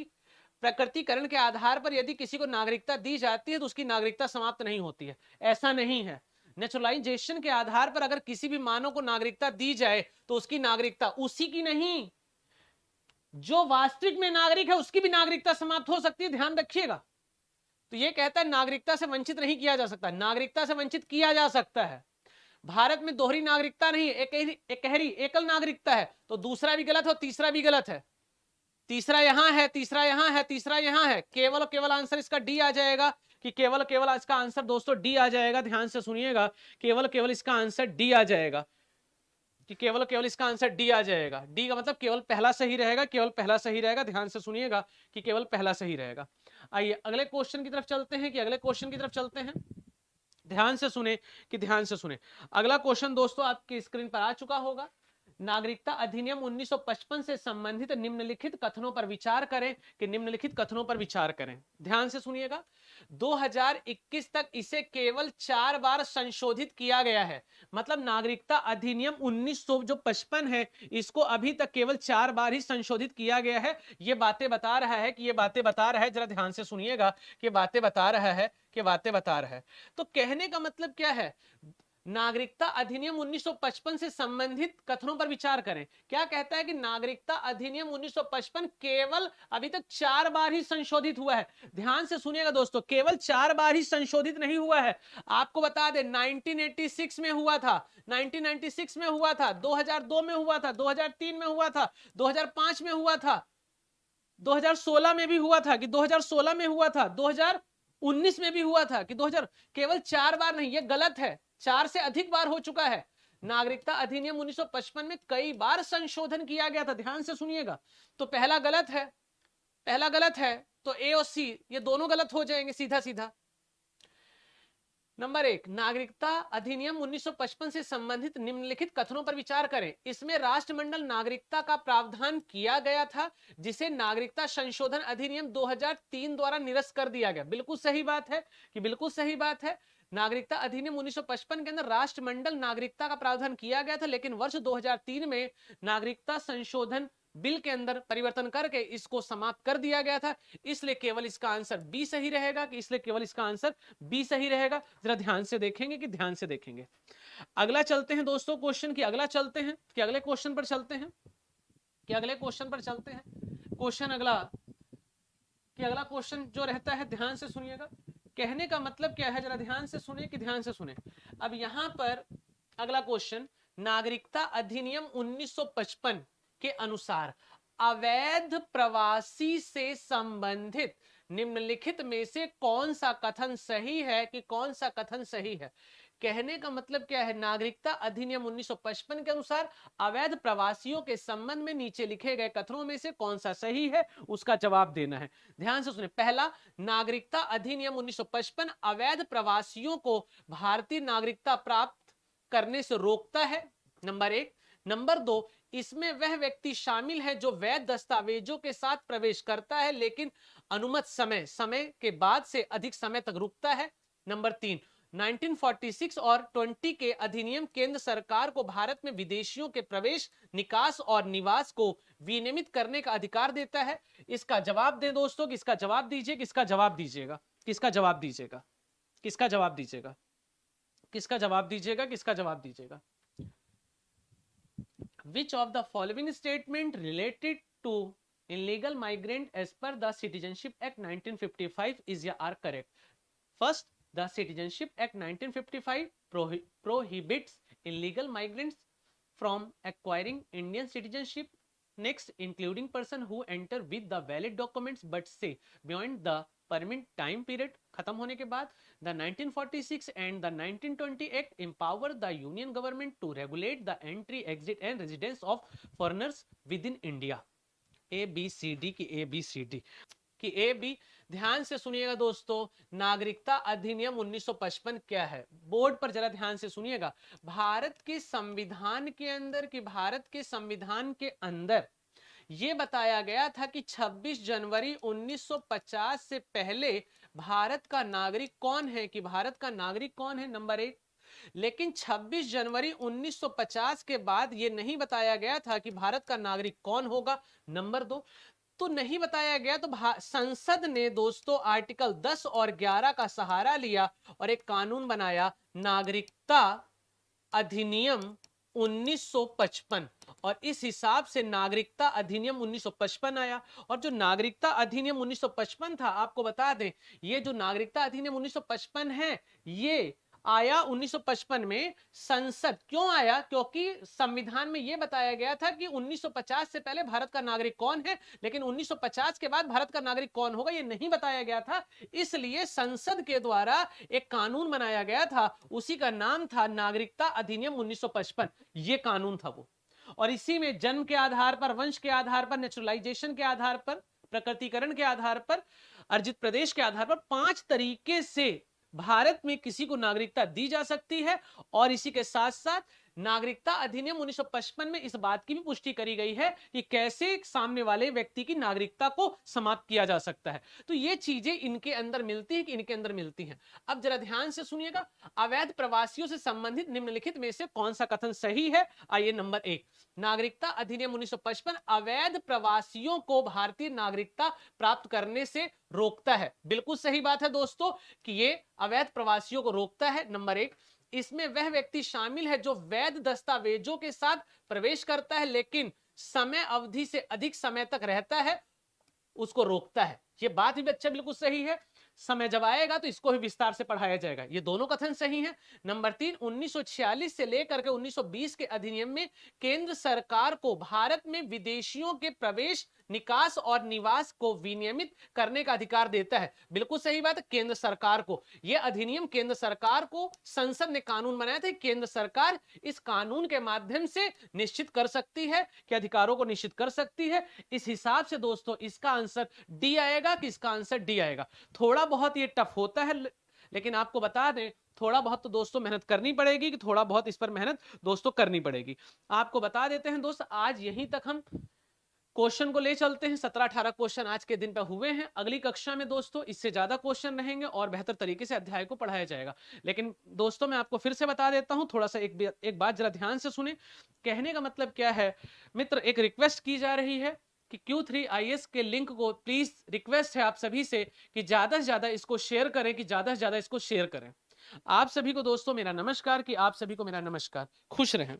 प्रकृतिकरण के आधार पर यदि किसी को नागरिकता दी जाती है तो उसकी नागरिकता समाप्त नहीं होती है, ऐसा नहीं है। नेचुरलाइजेशन के आधार पर अगर किसी भी मानव को नागरिकता दी जाए तो उसकी नागरिकता उसी की नहीं, जो वास्तविक में नागरिक है उसकी भी नागरिकता समाप्त हो सकती है, ध्यान रखिएगा। तो ये कहता है नागरिकता से वंचित नहीं किया जा सकता, नागरिकता से वंचित किया जा सकता है। भारत में दोहरी नागरिकता नहीं है, एकहरी एकल नागरिकता है। तो दूसरा भी गलत है और तीसरा भी गलत है। तीसरा यहां है, तीसरा यहां है, तीसरा यहां है। केवल केवल आंसर इसका डी आ जाएगा कि केवल केवल इसका आंसर दोस्तों डी आ जाएगा। ध्यान से सुनिएगा, केवल केवल इसका आंसर डी आ जाएगा कि केवल केवल इसका आंसर डी आ जाएगा। डी का मतलब केवल पहला सही रहेगा, केवल पहला सही रहेगा। ध्यान से सुनिएगा कि केवल पहला सही रहेगा। आइए अगले क्वेश्चन की तरफ चलते हैं, कि अगले क्वेश्चन की तरफ चलते हैं। ध्यान से सुने, कि ध्यान से सुने। अगला क्वेश्चन दोस्तों आपकी स्क्रीन पर आ चुका होगा। नागरिकता अधिनियम 1955 से संबंधित निम्नलिखित कथनों पर विचार करें, कि निम्नलिखित कथनों पर विचार करें। ध्यान से सुनिएगा, 2021 तक इसे केवल 4 बार संशोधित किया गया है। मतलब नागरिकता अधिनियम 1955 है, इसको अभी तक केवल 4 बार ही संशोधित किया गया है। ये बातें बता रहा है कि ये बातें बता रहा है, जरा ध्यान से सुनिएगा कि बातें बता रहा है, कि बातें बता रहा है। तो कहने का मतलब क्या है, नागरिकता अधिनियम 1955 से संबंधित कथनों पर विचार करें। क्या कहता है कि नागरिकता अधिनियम 1955 केवल अभी तक 4 बार ही संशोधित हुआ है। ध्यान से सुनिएगा दोस्तों, केवल 4 बार ही संशोधित नहीं हुआ है। आपको बता दें 1986 में हुआ था, 1996 में हुआ था, 2002 में हुआ था, 2003 में हुआ था, 2005 में हुआ था, 2016 में भी हुआ था कि 2016 में हुआ था, 2019 में भी हुआ था कि 2000, केवल 4 बार नहीं, ये गलत है। 4 से अधिक बार हो चुका है। नागरिकता अधिनियम 1955 में कई बार संशोधन किया गया था। ध्यान से सुनिएगा, तो पहला गलत है, पहला गलत है, तो ए और सी ये दोनों गलत हो जाएंगे सीधा सीधा। नंबर 1, नागरिकता अधिनियम 1955 से संबंधित निम्नलिखित कथनों पर विचार करें। इसमें राष्ट्रमंडल नागरिकता का प्रावधान किया गया था, जिसे नागरिकता संशोधन अधिनियम 2003 द्वारा निरस्त कर दिया गया। बिल्कुल सही बात है, कि बिल्कुल सही बात है। नागरिकता अधिनियम 1955 के अंदर राष्ट्रमंडल नागरिकता का प्रावधान किया गया था, लेकिन वर्ष 2003 में नागरिकता संशोधन बिल के अंदर परिवर्तन करके इसको समाप्त कर दिया गया था। इसलिए केवल इसका आंसर बी सही रहेगा, कि इसलिए केवल इसका आंसर बी सही रहेगा। जरा ध्यान से देखेंगे, कि ध्यान से देखेंगे। अगला चलते हैं दोस्तों क्वेश्चन की, अगला चलते हैं कि अगले क्वेश्चन पर चलते हैं, कि अगले क्वेश्चन पर चलते हैं। क्वेश्चन अगला, कि अगला क्वेश्चन जो रहता है, ध्यान से सुनिएगा। कहने का मतलब क्या है, जरा ध्यान से सुने, कि ध्यान से सुने। अब यहां पर अगला क्वेश्चन, नागरिकता अधिनियम 1955 के अनुसार अवैध प्रवासी से संबंधित निम्नलिखित में से कौन सा कथन सही है, कि कौन सा कथन सही है। कहने का मतलब क्या है, नागरिकता अधिनियम 1955 के अनुसार अवैध प्रवासियों के संबंध में नीचे लिखे गए कथनों में से कौन सा सही है, उसका जवाब देना है। ध्यान से सुने, पहला, नागरिकता अधिनियम 1955 अवैध प्रवासियों को भारतीय नागरिकता प्राप्त करने से रोकता है, नंबर एक। नंबर दो, इसमें वह व्यक्ति शामिल है जो वैध दस्तावेजों के साथ प्रवेश करता है लेकिन अनुमत समय के बाद से अधिक समय तक रुकता है। नंबर तीन, 1946 और 20 के अधिनियम केंद्र सरकार को भारत में विदेशियों के प्रवेश, निकास और निवास को विनियमित करने का अधिकार देता है। इसका जवाब दे दोस्तों, किसका जवाब दीजिए, किसका जवाब दीजिएगा, किसका जवाब दीजिएगा, किसका जवाब दीजिएगा, किसका जवाब दीजिएगा, किसका जवाब दीजिएगा। Which of the following statement related to illegal migrant as per the Citizenship Act 1955 is या are correct? First, the Citizenship Act 1955 prohibits illegal migrants from acquiring Indian citizenship. Next, including person who enter with the valid documents but say beyond the permit time period खत्म होने के बाद, the 1946 and the 1920 Act empower the Union government to regulate the entry, exit and residence of foreigners within India. A B C D की A B C D की A B। ध्यान से सुनिएगा दोस्तों, नागरिकता अधिनियम 1955 क्या है, बोर्ड पर जरा ध्यान से सुनिएगा। भारत के संविधान के अंदर, कि भारत के संविधान के अंदर ये बताया गया था कि 26 जनवरी 1950 से पहले भारत का नागरिक कौन है, कि भारत का नागरिक कौन है, नंबर एक। लेकिन 26 जनवरी 1950 के बाद ये नहीं बताया गया था कि भारत का नागरिक कौन होगा, नंबर दो। तो नहीं बताया गया तो संसद ने दोस्तों आर्टिकल 10 और 11 का सहारा लिया और एक कानून बनाया, नागरिकता अधिनियम 1955, और इस हिसाब से नागरिकता अधिनियम 1955 आया। और जो नागरिकता अधिनियम 1955 था, आपको बता दें, ये जो नागरिकता अधिनियम 1955 है, ये आया 1955 में। संसद क्यों आया, क्योंकि संविधान में यह बताया गया था कि 1950 से पहले भारत का नागरिक कौन है, लेकिन 1950 के बाद भारत का नागरिक कौन होगा यह नहीं बताया गया था। इसलिए संसद के द्वारा एक कानून बनाया गया था, उसी का नाम था नागरिकता अधिनियम 1955। यह कानून था वो, और इसी में जन्म के आधार पर, वंश के आधार पर, नेचुरलाइजेशन के आधार पर, प्रकटीकरण के आधार पर, अर्जित प्रदेश के आधार पर 5 तरीके से भारत में किसी को नागरिकता दी जा सकती है। और इसी के साथ साथ नागरिकता अधिनियम 1955 में इस बात की भी पुष्टि करी गई है कि कैसे सामने वाले व्यक्ति की नागरिकता को समाप्त किया जा सकता है। तो ये चीजें इनके अंदर मिलती है, कि इनके अंदर मिलती हैं। अब जरा ध्यान से सुनिएगा, अवैध प्रवासियों से संबंधित निम्नलिखित में से कौन सा कथन सही है। आइए, नंबर एक, नागरिकता अधिनियम 1955 अवैध प्रवासियों को भारतीय नागरिकता प्राप्त करने से रोकता है। बिल्कुल सही बात है दोस्तों कि ये अवैध प्रवासियों को रोकता है, नंबर एक। इसमें वह व्यक्ति शामिल है जो वैध दस्तावेजों के साथ प्रवेश करता है लेकिन समय अवधि से अधिक समय तक रहता है, उसको रोकता है। ये बात भी बच्चा बिल्कुल सही है। समय जब आएगा तो इसको भी विस्तार से पढ़ाया जाएगा। ये दोनों कथन सही हैं। नंबर तीन, 1946 से लेकर के 1920 के अधिनियम में केंद्र सरकार को भारत में विदेशियों के प्रवेश, निकास और निवास को विनियमित करने का अधिकार देता है। बिल्कुल सही बात है, केंद्र सरकार को। यह अधिनियम केंद्र सरकार को, संसद ने कानून बनाया था, केंद्र सरकार इस कानून के माध्यम से निश्चित कर सकती है कि अधिकारों को निश्चित कर सकती है। इस हिसाब से दोस्तों इसका आंसर डी आएगा, कि इसका आंसर डी आएगा। थोड़ा बहुत ये टफ होता है, लेकिन आपको बता दें थोड़ा बहुत तो दोस्तों मेहनत करनी पड़ेगी, कि थोड़ा बहुत इस पर मेहनत दोस्तों करनी पड़ेगी। आपको बता देते हैं दोस्त, आज यहीं तक हम क्वेश्चन को ले चलते हैं। 17-18 क्वेश्चन आज के दिन पे हुए हैं। अगली कक्षा में दोस्तों इससे ज्यादा क्वेश्चन रहेंगे और बेहतर तरीके से अध्याय को पढ़ाया जाएगा। लेकिन दोस्तों मैं आपको फिर से बता देता हूं, थोड़ा सा एक बात जरा ध्यान से सुने। कहने का मतलब क्या है मित्र, एक रिक्वेस्ट की जा रही है कि Q3 IAS के लिंक को प्लीज, रिक्वेस्ट है आप सभी से कि ज्यादा से ज्यादा इसको शेयर करें, कि ज्यादा से ज्यादा इसको शेयर करें। आप सभी को दोस्तों मेरा नमस्कार, कि आप सभी को मेरा नमस्कार। खुश रहें।